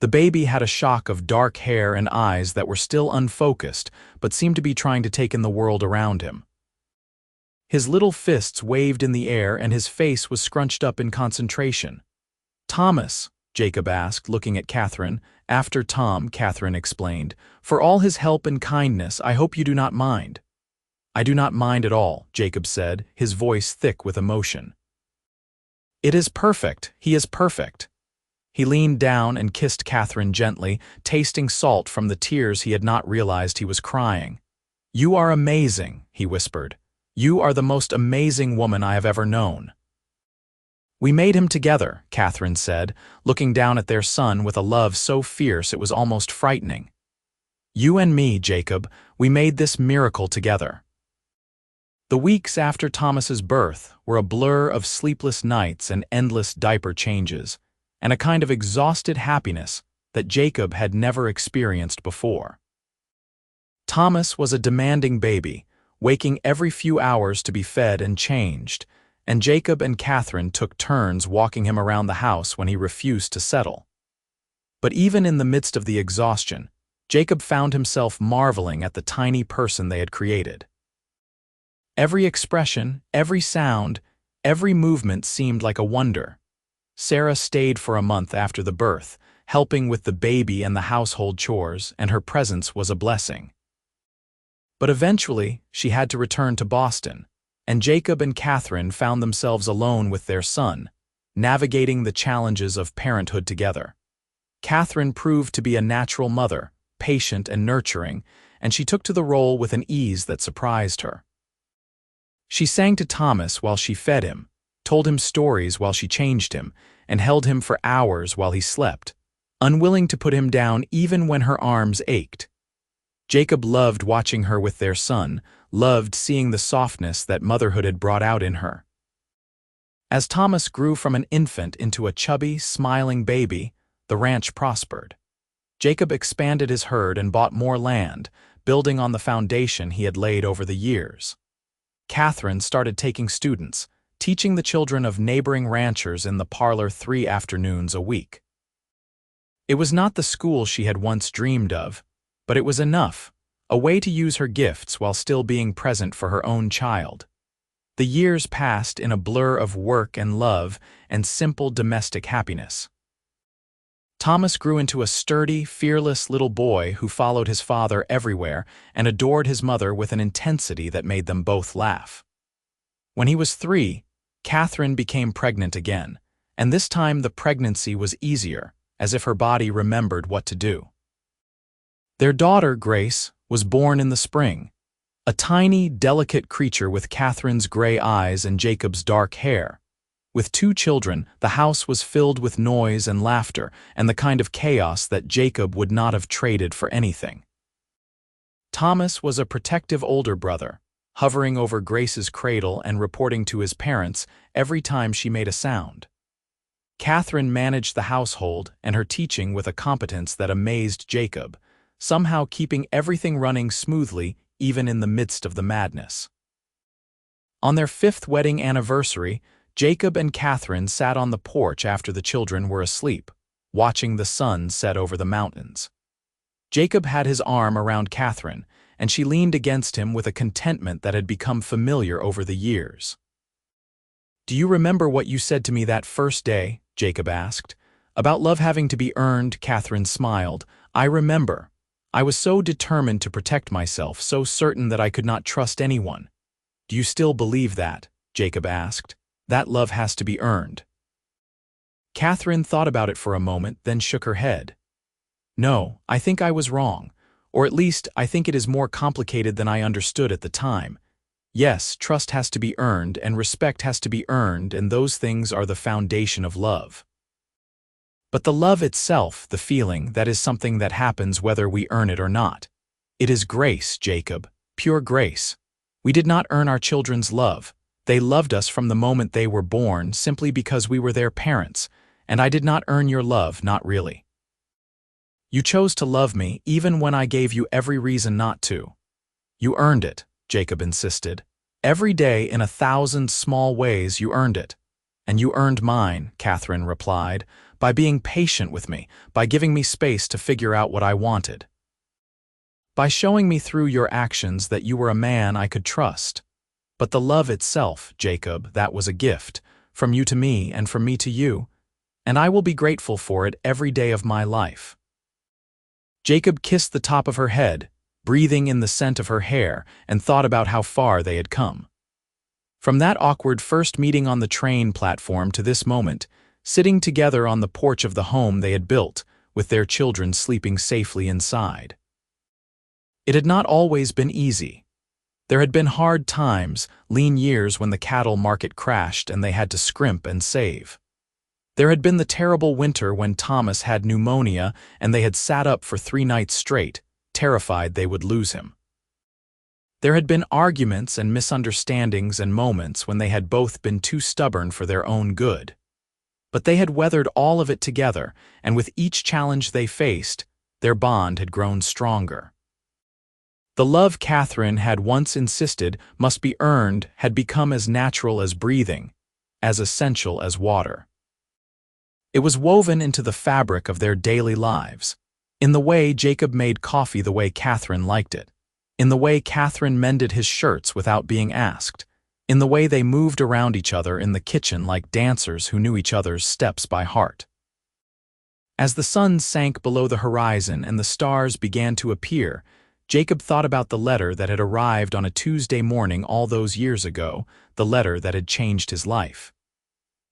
The baby had a shock of dark hair and eyes that were still unfocused, but seemed to be trying to take in the world around him. His little fists waved in the air and his face was scrunched up in concentration. "Thomas," Jacob asked, looking at Catherine. "After Tom," Catherine explained. "For all his help and kindness, I hope you do not mind." "I do not mind at all," Jacob said, his voice thick with emotion. "It is perfect. He is perfect." He leaned down and kissed Catherine gently, tasting salt from the tears he had not realized he was crying. "You are amazing," he whispered. "You are the most amazing woman I have ever known." "We made him together," Catherine said, looking down at their son with a love so fierce it was almost frightening. "You and me, Jacob, we made this miracle together." The weeks after Thomas's birth were a blur of sleepless nights and endless diaper changes, and a kind of exhausted happiness that Jacob had never experienced before. Thomas was a demanding baby, waking every few hours to be fed and changed, and Jacob and Catherine took turns walking him around the house when he refused to settle. But even in the midst of the exhaustion, Jacob found himself marveling at the tiny person they had created. Every expression, every sound, every movement seemed like a wonder. Sarah stayed for a month after the birth, helping with the baby and the household chores, and her presence was a blessing. But eventually, she had to return to Boston, and Jacob and Catherine found themselves alone with their son, navigating the challenges of parenthood together. Catherine proved to be a natural mother, patient and nurturing, and she took to the role with an ease that surprised her. She sang to Thomas while she fed him, told him stories while she changed him, and held him for hours while he slept, unwilling to put him down even when her arms ached. Jacob loved watching her with their son, loved seeing the softness that motherhood had brought out in her. As Thomas grew from an infant into a chubby, smiling baby, the ranch prospered. Jacob expanded his herd and bought more land, building on the foundation he had laid over the years. Catherine started taking students, teaching the children of neighboring ranchers in the parlor 3 afternoons a week. It was not the school she had once dreamed of, but it was enough, a way to use her gifts while still being present for her own child. The years passed in a blur of work and love and simple domestic happiness. Thomas grew into a sturdy, fearless little boy who followed his father everywhere and adored his mother with an intensity that made them both laugh. When he was 3, Catherine became pregnant again, and this time the pregnancy was easier, as if her body remembered what to do. Their daughter, Grace, was born in the spring, a tiny, delicate creature with Catherine's gray eyes and Jacob's dark hair. With 2 children, the house was filled with noise and laughter and the kind of chaos that Jacob would not have traded for anything. Thomas was a protective older brother, hovering over Grace's cradle and reporting to his parents every time she made a sound. Catherine managed the household and her teaching with a competence that amazed Jacob, somehow keeping everything running smoothly even in the midst of the madness. On their 5th wedding anniversary, Jacob and Catherine sat on the porch after the children were asleep, watching the sun set over the mountains. Jacob had his arm around Catherine, and she leaned against him with a contentment that had become familiar over the years. "Do you remember what you said to me that first day?" Jacob asked. "About love having to be earned," Catherine smiled. "I remember. I was so determined to protect myself, so certain that I could not trust anyone." "Do you still believe that?" Jacob asked. "That love has to be earned?" Catherine thought about it for a moment, then shook her head. "No, I think I was wrong. Or at least, I think it is more complicated than I understood at the time. Yes, trust has to be earned, and respect has to be earned, and those things are the foundation of love. But the love itself, the feeling, that is something that happens whether we earn it or not. It is grace, Jacob, pure grace. We did not earn our children's love. They loved us from the moment they were born simply because we were their parents, and I did not earn your love, not really. You chose to love me even when I gave you every reason not to. You earned it," Jacob insisted. "Every day in 1,000 small ways you earned it." "And you earned mine," Catherine replied, "by being patient with me, by giving me space to figure out what I wanted. By showing me through your actions that you were a man I could trust. But the love itself, Jacob, that was a gift, from you to me and from me to you, and I will be grateful for it every day of my life." Jacob kissed the top of her head, breathing in the scent of her hair, and thought about how far they had come. From that awkward first meeting on the train platform to this moment, sitting together on the porch of the home they had built, with their children sleeping safely inside. It had not always been easy. There had been hard times, lean years when the cattle market crashed and they had to scrimp and save. There had been the terrible winter when Thomas had pneumonia and they had sat up for 3 nights straight, terrified they would lose him. There had been arguments and misunderstandings and moments when they had both been too stubborn for their own good. But they had weathered all of it together, and with each challenge they faced, their bond had grown stronger. The love Catherine had once insisted must be earned had become as natural as breathing, as essential as water. It was woven into the fabric of their daily lives, in the way Jacob made coffee the way Catherine liked it, in the way Catherine mended his shirts without being asked, in the way they moved around each other in the kitchen like dancers who knew each other's steps by heart. As the sun sank below the horizon and the stars began to appear, Jacob thought about the letter that had arrived on a Tuesday morning all those years ago, the letter that had changed his life.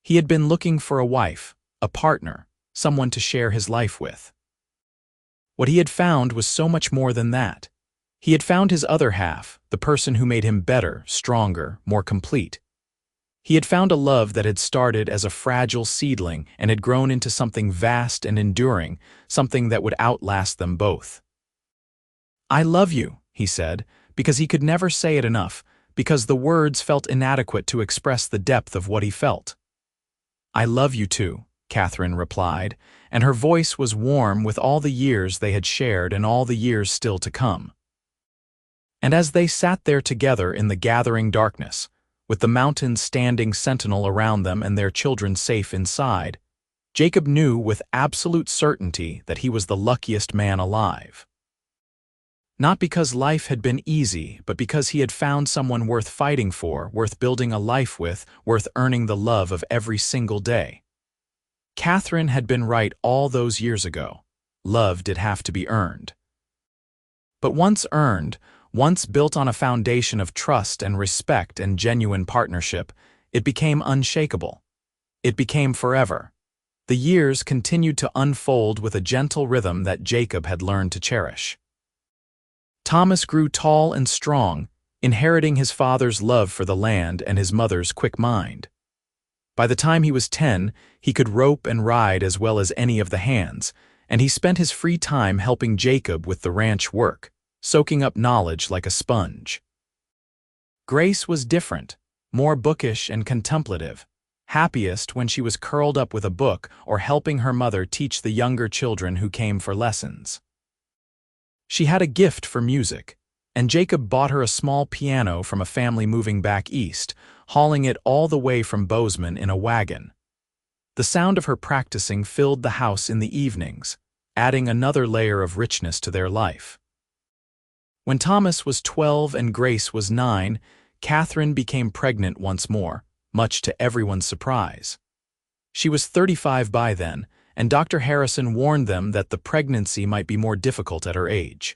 He had been looking for a wife, a partner, someone to share his life with. What he had found was so much more than that. He had found his other half, the person who made him better, stronger, more complete. He had found a love that had started as a fragile seedling and had grown into something vast and enduring, something that would outlast them both. "I love you," he said, because he could never say it enough, because the words felt inadequate to express the depth of what he felt. "I love you too," Catherine replied, and her voice was warm with all the years they had shared and all the years still to come. And as they sat there together in the gathering darkness, with the mountains standing sentinel around them and their children safe inside, Jacob knew with absolute certainty that he was the luckiest man alive. Not because life had been easy, but because he had found someone worth fighting for, worth building a life with, worth earning the love of every single day. Catherine had been right all those years ago. Love did have to be earned. But once earned, once built on a foundation of trust and respect and genuine partnership, it became unshakable. It became forever. The years continued to unfold with a gentle rhythm that Jacob had learned to cherish. Thomas grew tall and strong, inheriting his father's love for the land and his mother's quick mind. By the time he was 10, he could rope and ride as well as any of the hands, and he spent his free time helping Jacob with the ranch work, soaking up knowledge like a sponge. Grace was different, more bookish and contemplative, happiest when she was curled up with a book or helping her mother teach the younger children who came for lessons. She had a gift for music, and Jacob bought her a small piano from a family moving back east, hauling it all the way from Bozeman in a wagon. The sound of her practicing filled the house in the evenings, adding another layer of richness to their life. When Thomas was 12 and Grace was 9, Catherine became pregnant once more, much to everyone's surprise. She was 35 by then, and Dr. Harrison warned them that the pregnancy might be more difficult at her age.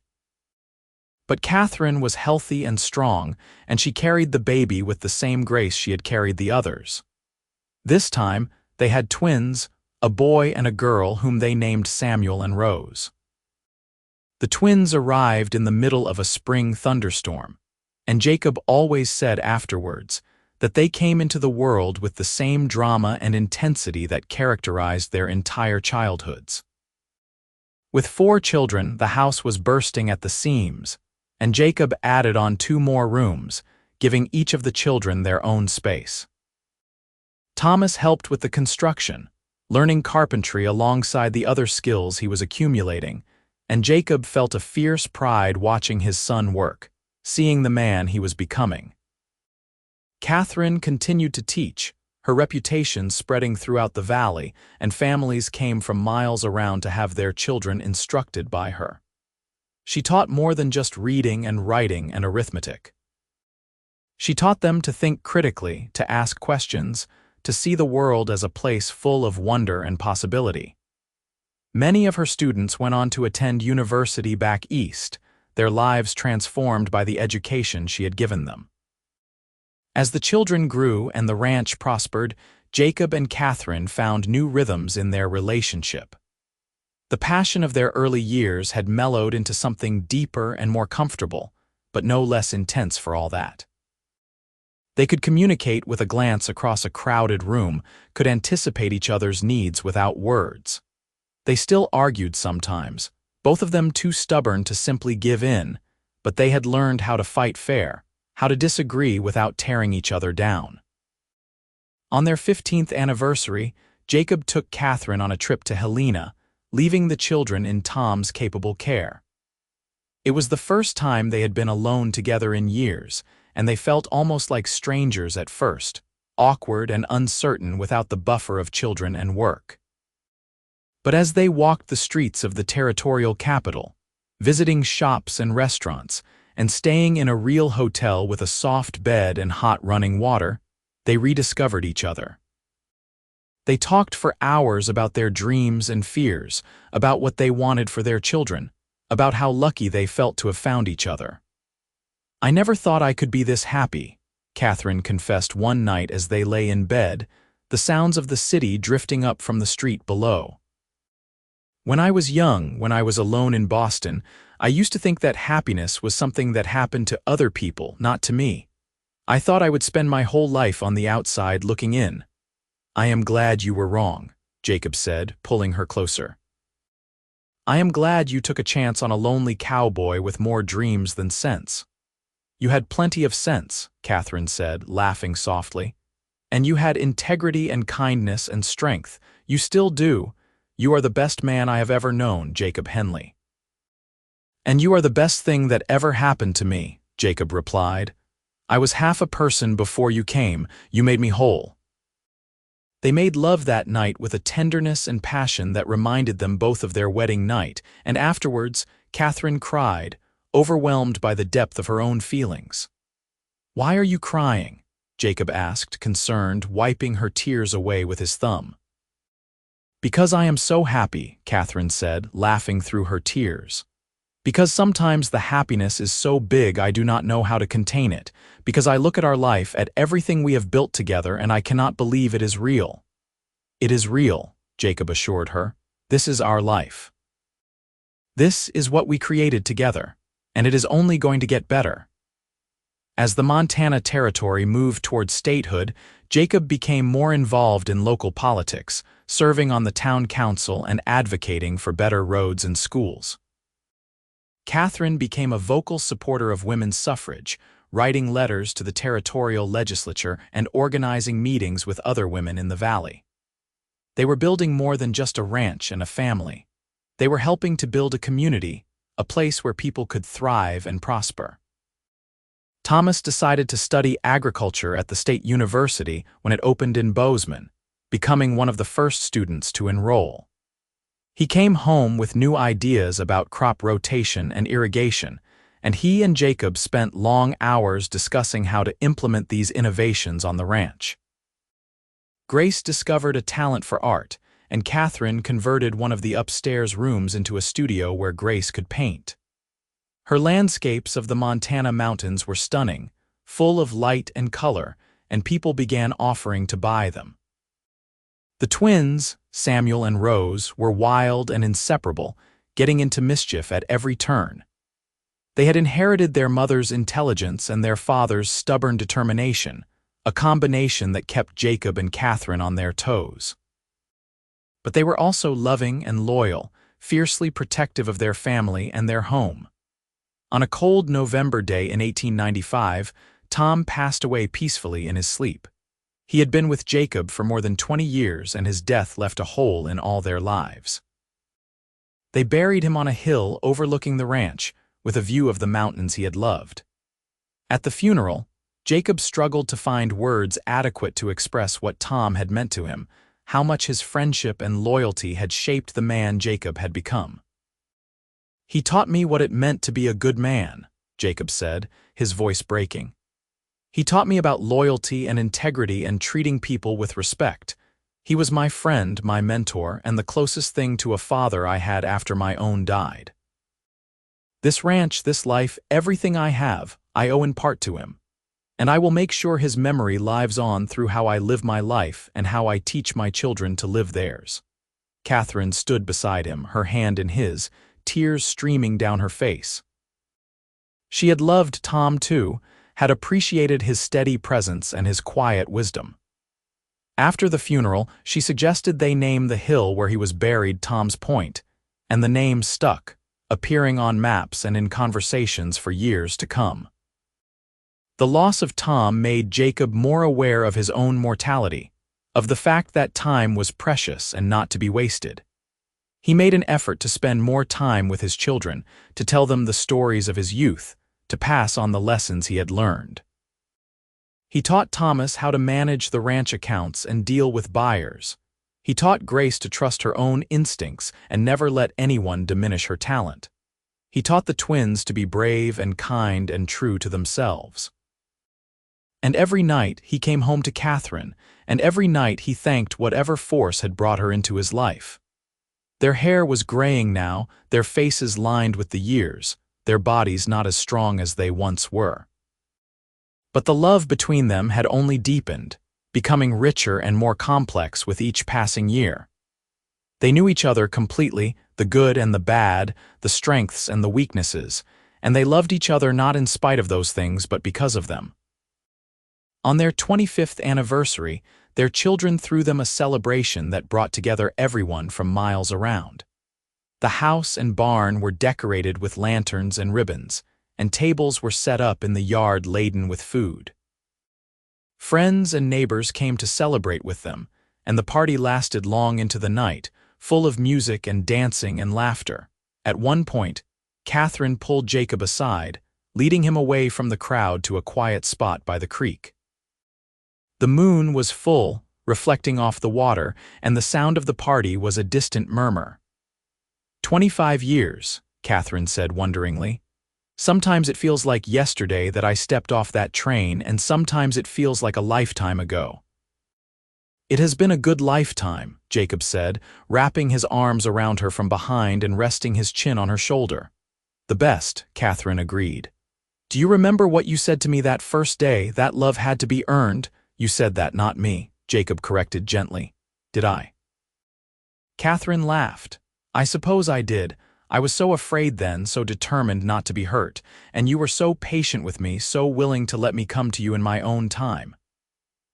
But Catherine was healthy and strong, and she carried the baby with the same grace she had carried the others. This time, they had twins, a boy and a girl whom they named Samuel and Rose. The twins arrived in the middle of a spring thunderstorm, and Jacob always said afterwards that they came into the world with the same drama and intensity that characterized their entire childhoods. With 4 children, the house was bursting at the seams, and Jacob added on 2 more rooms, giving each of the children their own space. Thomas helped with the construction, learning carpentry alongside the other skills he was accumulating, and Jacob felt a fierce pride watching his son work, seeing the man he was becoming. Catherine continued to teach, her reputation spreading throughout the valley, and families came from miles around to have their children instructed by her. She taught more than just reading and writing and arithmetic. She taught them to think critically, to ask questions, to see the world as a place full of wonder and possibility. Many of her students went on to attend university back east, their lives transformed by the education she had given them. As the children grew and the ranch prospered, Jacob and Catherine found new rhythms in their relationship. The passion of their early years had mellowed into something deeper and more comfortable, but no less intense for all that. They could communicate with a glance across a crowded room, could anticipate each other's needs without words. They still argued sometimes, both of them too stubborn to simply give in, but they had learned how to fight fair, how to disagree without tearing each other down. On their 15th anniversary, Jacob took Catherine on a trip to Helena, leaving the children in Tom's capable care. It was the first time they had been alone together in years, and they felt almost like strangers at first, awkward and uncertain without the buffer of children and work. But as they walked the streets of the territorial capital, visiting shops and restaurants, and staying in a real hotel with a soft bed and hot running water, they rediscovered each other. They talked for hours about their dreams and fears, about what they wanted for their children, about how lucky they felt to have found each other. "I never thought I could be this happy," Catherine confessed one night as they lay in bed, the sounds of the city drifting up from the street below. "When I was young, when I was alone in Boston, I used to think that happiness was something that happened to other people, not to me. I thought I would spend my whole life on the outside looking in." "I am glad you were wrong," Jacob said, pulling her closer. "I am glad you took a chance on a lonely cowboy with more dreams than sense." "You had plenty of sense," Catherine said, laughing softly. "And you had integrity and kindness and strength. You still do. You are the best man I have ever known, Jacob Henley." "And you are the best thing that ever happened to me," Jacob replied. "I was half a person before you came. You made me whole." They made love that night with a tenderness and passion that reminded them both of their wedding night, and afterwards, Catherine cried, overwhelmed by the depth of her own feelings. "Why are you crying?" Jacob asked, concerned, wiping her tears away with his thumb. "Because I am so happy," Catherine said, laughing through her tears. "Because sometimes the happiness is so big I do not know how to contain it, because I look at our life, at everything we have built together, and I cannot believe it is real." "It is real," Jacob assured her. "This is our life. This is what we created together, and it is only going to get better." As the Montana Territory moved toward statehood, Jacob became more involved in local politics, serving on the town council and advocating for better roads and schools. Catherine became a vocal supporter of women's suffrage, writing letters to the territorial legislature and organizing meetings with other women in the valley. They were building more than just a ranch and a family. They were helping to build a community, a place where people could thrive and prosper. Thomas decided to study agriculture at the state university when it opened in Bozeman, becoming one of the first students to enroll. He came home with new ideas about crop rotation and irrigation, and he and Jacob spent long hours discussing how to implement these innovations on the ranch. Grace discovered a talent for art, and Catherine converted one of the upstairs rooms into a studio where Grace could paint. Her landscapes of the Montana mountains were stunning, full of light and color, and people began offering to buy them. The twins, Samuel and Rose, were wild and inseparable, getting into mischief at every turn. They had inherited their mother's intelligence and their father's stubborn determination, a combination that kept Jacob and Catherine on their toes. But they were also loving and loyal, fiercely protective of their family and their home. On a cold November day in 1895, Tom passed away peacefully in his sleep. He had been with Jacob for more than 20 years, and his death left a hole in all their lives. They buried him on a hill overlooking the ranch, with a view of the mountains he had loved. At the funeral, Jacob struggled to find words adequate to express what Tom had meant to him, how much his friendship and loyalty had shaped the man Jacob had become. "He taught me what it meant to be a good man," Jacob said, his voice breaking. "He taught me about loyalty and integrity and treating people with respect. He was my friend, my mentor, and the closest thing to a father I had after my own died. This ranch, this life, everything I have, I owe in part to him. And I will make sure his memory lives on through how I live my life and how I teach my children to live theirs." Catherine stood beside him, her hand in his, tears streaming down her face. She had loved Tom too, had appreciated his steady presence and his quiet wisdom. After the funeral, she suggested they name the hill where he was buried Tom's Point, and the name stuck, appearing on maps and in conversations for years to come. The loss of Tom made Jacob more aware of his own mortality, of the fact that time was precious and not to be wasted. He made an effort to spend more time with his children, to tell them the stories of his youth, to pass on the lessons he had learned. He taught Thomas how to manage the ranch accounts and deal with buyers. He taught Grace to trust her own instincts and never let anyone diminish her talent. He taught the twins to be brave and kind and true to themselves. And every night he came home to Catherine, and every night he thanked whatever force had brought her into his life. Their hair was graying now, their faces lined with the years, their bodies not as strong as they once were. But the love between them had only deepened, becoming richer and more complex with each passing year. They knew each other completely, the good and the bad, the strengths and the weaknesses, and they loved each other not in spite of those things but because of them. On their 25th anniversary, their children threw them a celebration that brought together everyone from miles around. The house and barn were decorated with lanterns and ribbons, and tables were set up in the yard laden with food. Friends and neighbors came to celebrate with them, and the party lasted long into the night, full of music and dancing and laughter. At one point, Catherine pulled Jacob aside, leading him away from the crowd to a quiet spot by the creek. The moon was full, reflecting off the water, and the sound of the party was a distant murmur. 25 years, Catherine said wonderingly. Sometimes it feels like yesterday that I stepped off that train, and sometimes it feels like a lifetime ago. It has been a good lifetime, Jacob said, wrapping his arms around her from behind and resting his chin on her shoulder. The best, Catherine agreed. Do you remember what you said to me that first day, that love had to be earned? You said that, not me, Jacob corrected gently. Did I? Catherine laughed. I suppose I did. I was so afraid then, so determined not to be hurt, and you were so patient with me, so willing to let me come to you in my own time.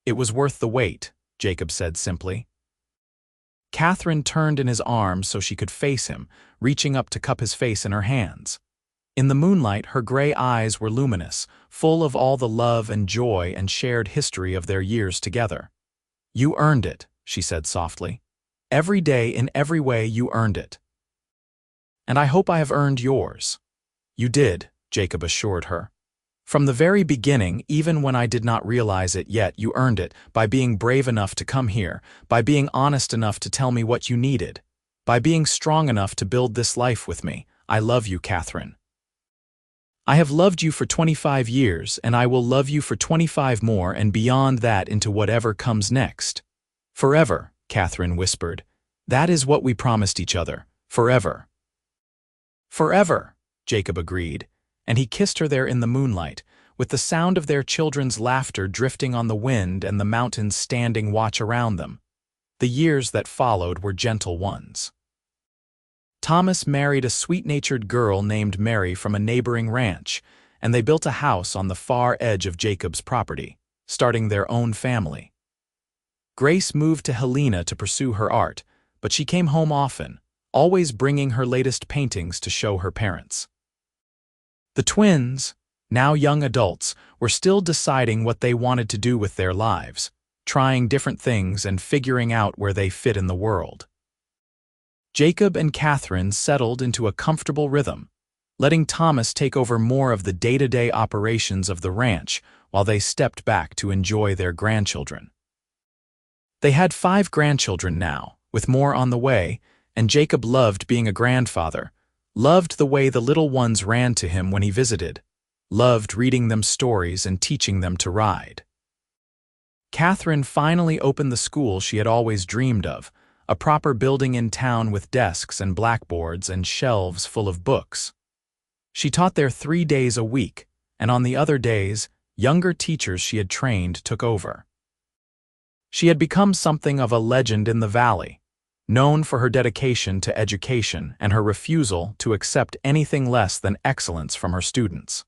It was worth the wait, Jacob said simply. Catherine turned in his arms so she could face him, reaching up to cup his face in her hands. In the moonlight, her gray eyes were luminous, full of all the love and joy and shared history of their years together. "You earned it," she said softly. "Every day, in every way, you earned it. And I hope I have earned yours." "You did," Jacob assured her. "From the very beginning, even when I did not realize it yet, you earned it by being brave enough to come here, by being honest enough to tell me what you needed, by being strong enough to build this life with me. I love you, Catherine. I have loved you for 25 years, and I will love you for 25 more and beyond that into whatever comes next." "Forever," Catherine whispered. "That is what we promised each other. Forever." "Forever," Jacob agreed, and he kissed her there in the moonlight, with the sound of their children's laughter drifting on the wind and the mountains standing watch around them. The years that followed were gentle ones. Thomas married a sweet-natured girl named Mary from a neighboring ranch, and they built a house on the far edge of Jacob's property, starting their own family. Grace moved to Helena to pursue her art, but she came home often, always bringing her latest paintings to show her parents. The twins, now young adults, were still deciding what they wanted to do with their lives, trying different things and figuring out where they fit in the world. Jacob and Catherine settled into a comfortable rhythm, letting Thomas take over more of the day-to-day operations of the ranch while they stepped back to enjoy their grandchildren. They had 5 grandchildren now, with more on the way, and Jacob loved being a grandfather, loved the way the little ones ran to him when he visited, loved reading them stories and teaching them to ride. Catherine finally opened the school she had always dreamed of, a proper building in town with desks and blackboards and shelves full of books. She taught there 3 days a week, and on the other days, younger teachers she had trained took over. She had become something of a legend in the valley, known for her dedication to education and her refusal to accept anything less than excellence from her students.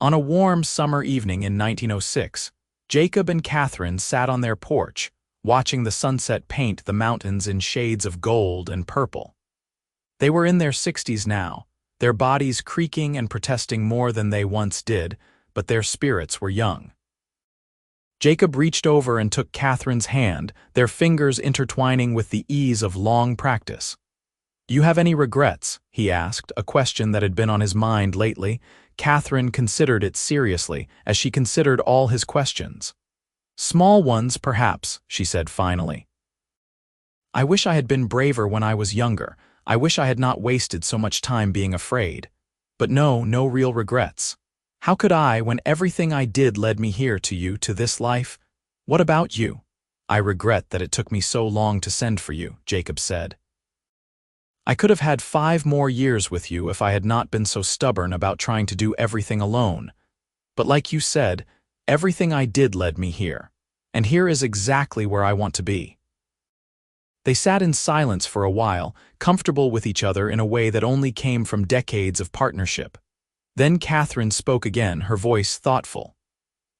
On a warm summer evening in 1906, Jacob and Catherine sat on their porch, watching the sunset paint the mountains in shades of gold and purple. They were in their 60s now, their bodies creaking and protesting more than they once did, but their spirits were young. Jacob reached over and took Catherine's hand, their fingers intertwining with the ease of long practice. "Do you have any regrets?" he asked, a question that had been on his mind lately. Catherine considered it seriously, as she considered all his questions. "Small ones, perhaps," she said finally. "I wish I had been braver when I was younger. I wish I had not wasted so much time being afraid. But no real regrets. How could I, when everything I did led me here to you, to this life? What about you?" "I regret that it took me so long to send for you," Jacob said. "I could have had 5 more years with you if I had not been so stubborn about trying to do everything alone. But like you said, everything I did led me here, and here is exactly where I want to be." They sat in silence for a while, comfortable with each other in a way that only came from decades of partnership. Then Catherine spoke again, her voice thoughtful.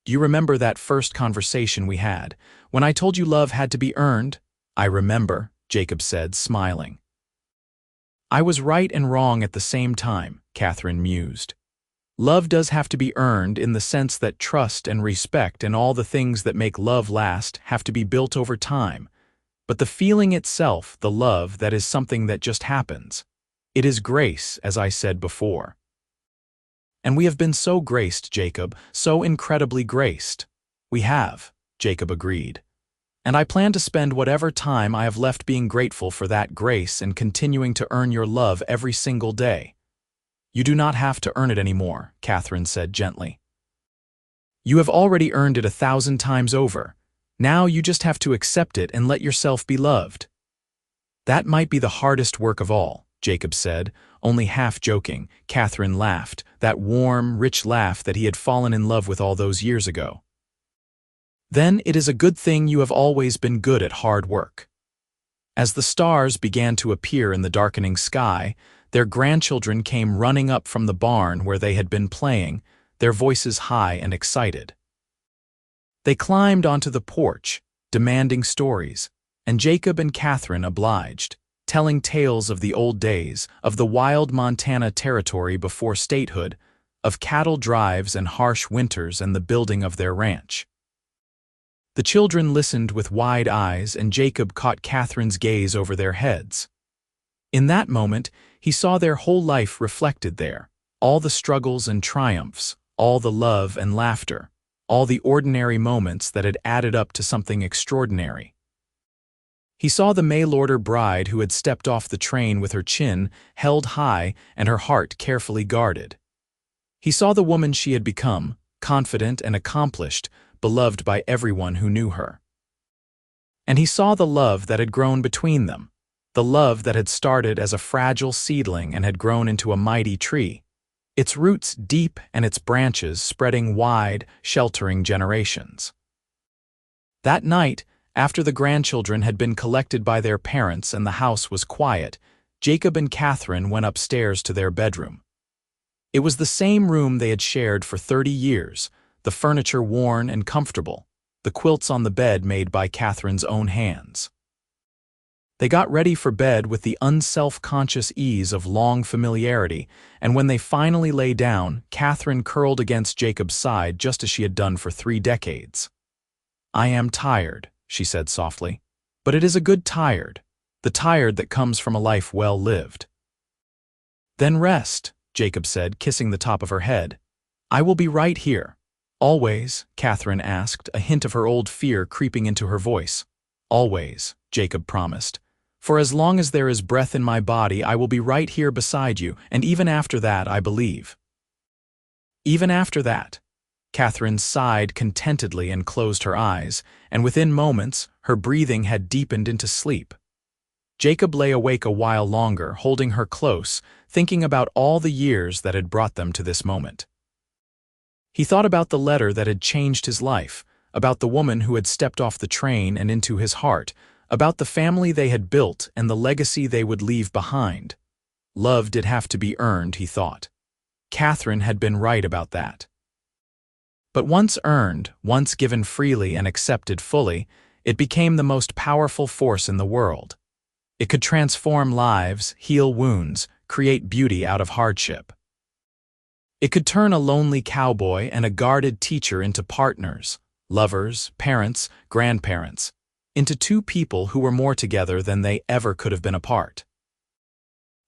"Do you remember that first conversation we had, when I told you love had to be earned?" "I remember," Jacob said, smiling. "I was right and wrong at the same time," Catherine mused. "Love does have to be earned in the sense that trust and respect and all the things that make love last have to be built over time. But the feeling itself, the love, that is something that just happens. It is grace, as I said before. And we have been so graced, Jacob, so incredibly graced." "We have," Jacob agreed. "And I plan to spend whatever time I have left being grateful for that grace and continuing to earn your love every single day." "You do not have to earn it anymore," Catherine said gently. "You have already earned it 1,000 times over. Now you just have to accept it and let yourself be loved." "That might be the hardest work of all," Jacob said, only half joking. Catherine laughed, that warm, rich laugh that he had fallen in love with all those years ago. "Then it is a good thing you have always been good at hard work." As the stars began to appear in the darkening sky, their grandchildren came running up from the barn where they had been playing, their voices high and excited. They climbed onto the porch, demanding stories, and Jacob and Catherine obliged. telling tales of the old days, of the wild Montana territory before statehood, of cattle drives and harsh winters and the building of their ranch. The children listened with wide eyes, and Jacob caught Catherine's gaze over their heads. In that moment, he saw their whole life reflected there, all the struggles and triumphs, all the love and laughter, all the ordinary moments that had added up to something extraordinary. He saw the mail-order bride who had stepped off the train with her chin held high and her heart carefully guarded. He saw the woman she had become, confident and accomplished, beloved by everyone who knew her. And he saw the love that had grown between them, the love that had started as a fragile seedling and had grown into a mighty tree, its roots deep and its branches spreading wide, sheltering generations. That night, after the grandchildren had been collected by their parents and the house was quiet, Jacob and Catherine went upstairs to their bedroom. It was the same room they had shared for 30 years, the furniture worn and comfortable, the quilts on the bed made by Catherine's own hands. They got ready for bed with the unself-conscious ease of long familiarity, and when they finally lay down, Catherine curled against Jacob's side just as she had done for 3 decades. "I am tired," she said softly, "but it is a good tired, the tired that comes from a life well lived." "Then rest," Jacob said, kissing the top of her head. "I will be right here." "Always?" Catherine asked, a hint of her old fear creeping into her voice. "Always," Jacob promised. "For as long as there is breath in my body, I will be right here beside you, and even after that, I believe." "Even after that?" Catherine sighed contentedly and closed her eyes, and within moments, her breathing had deepened into sleep. Jacob lay awake a while longer, holding her close, thinking about all the years that had brought them to this moment. He thought about the letter that had changed his life, about the woman who had stepped off the train and into his heart, about the family they had built and the legacy they would leave behind. Love did have to be earned, he thought. Catherine had been right about that. But once earned, once given freely and accepted fully, it became the most powerful force in the world. It could transform lives, heal wounds, create beauty out of hardship. It could turn a lonely cowboy and a guarded teacher into partners, lovers, parents, grandparents, into 2 people who were more together than they ever could have been apart.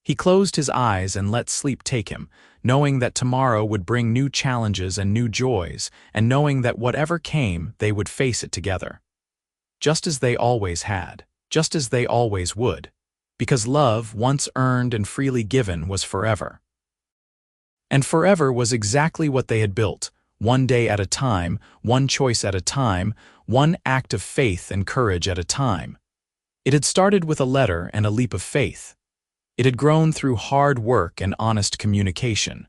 He closed his eyes and let sleep take him, knowing that tomorrow would bring new challenges and new joys, and knowing that whatever came, they would face it together. Just as they always had, just as they always would, because love, once earned and freely given, was forever. And forever was exactly what they had built, one day at a time, one choice at a time, one act of faith and courage at a time. It had started with a letter and a leap of faith. It had grown through hard work and honest communication.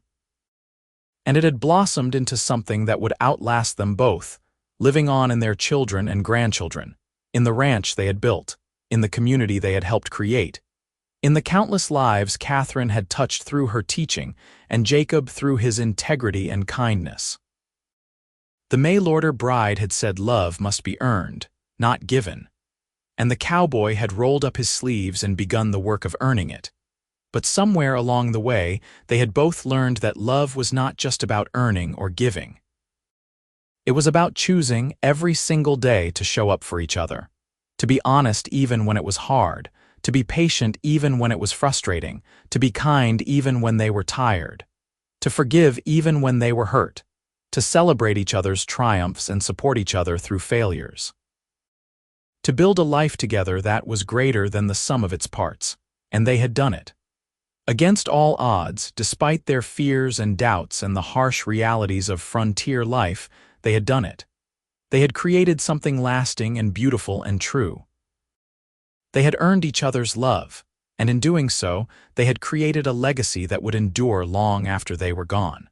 And it had blossomed into something that would outlast them both, living on in their children and grandchildren, in the ranch they had built, in the community they had helped create, in the countless lives Catherine had touched through her teaching, and Jacob through his integrity and kindness. The mail-order bride had said love must be earned, not given, and the cowboy had rolled up his sleeves and begun the work of earning it. But somewhere along the way, they had both learned that love was not just about earning or giving. It was about choosing every single day to show up for each other, to be honest even when it was hard, to be patient even when it was frustrating, to be kind even when they were tired, to forgive even when they were hurt, to celebrate each other's triumphs and support each other through failures. To build a life together that was greater than the sum of its parts, and they had done it. Against all odds, despite their fears and doubts and the harsh realities of frontier life, they had done it. They had created something lasting and beautiful and true. They had earned each other's love, and in doing so, they had created a legacy that would endure long after they were gone.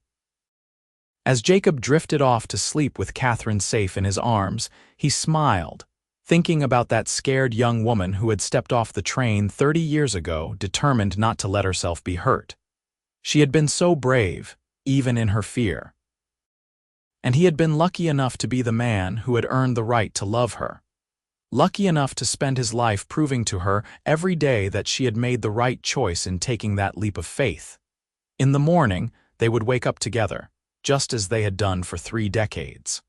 As Jacob drifted off to sleep with Catherine safe in his arms, he smiled, thinking about that scared young woman who had stepped off the train 30 years ago, determined not to let herself be hurt. She had been so brave, even in her fear. And he had been lucky enough to be the man who had earned the right to love her. lucky enough to spend his life proving to her every day that she had made the right choice in taking that leap of faith. In the morning, they would wake up together, just as they had done for 3 decades.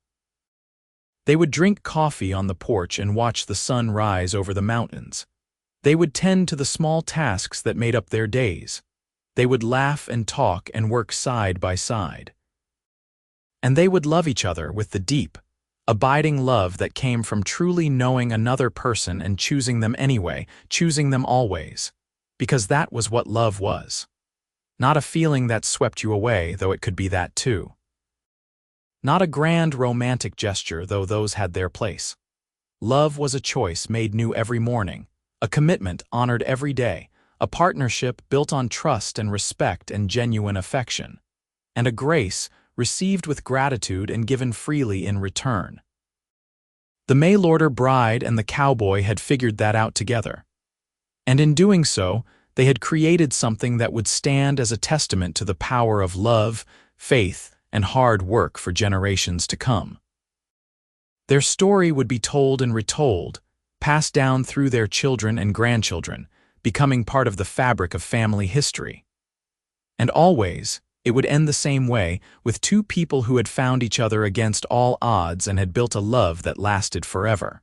They would drink coffee on the porch and watch the sun rise over the mountains. They would tend to the small tasks that made up their days. They would laugh and talk and work side by side. And they would love each other with the deep, abiding love that came from truly knowing another person and choosing them anyway, choosing them always. Because that was what love was. Not a feeling that swept you away, though it could be that too. Not a grand romantic gesture, though those had their place. Love was a choice made new every morning, a commitment honored every day, a partnership built on trust and respect and genuine affection, and a grace received with gratitude and given freely in return. The mail-order bride and the cowboy had figured that out together. And in doing so, they had created something that would stand as a testament to the power of love, faith, and hard work for generations to come. Their story would be told and retold, passed down through their children and grandchildren, becoming part of the fabric of family history. And always, it would end the same way, with 2 people who had found each other against all odds and had built a love that lasted forever.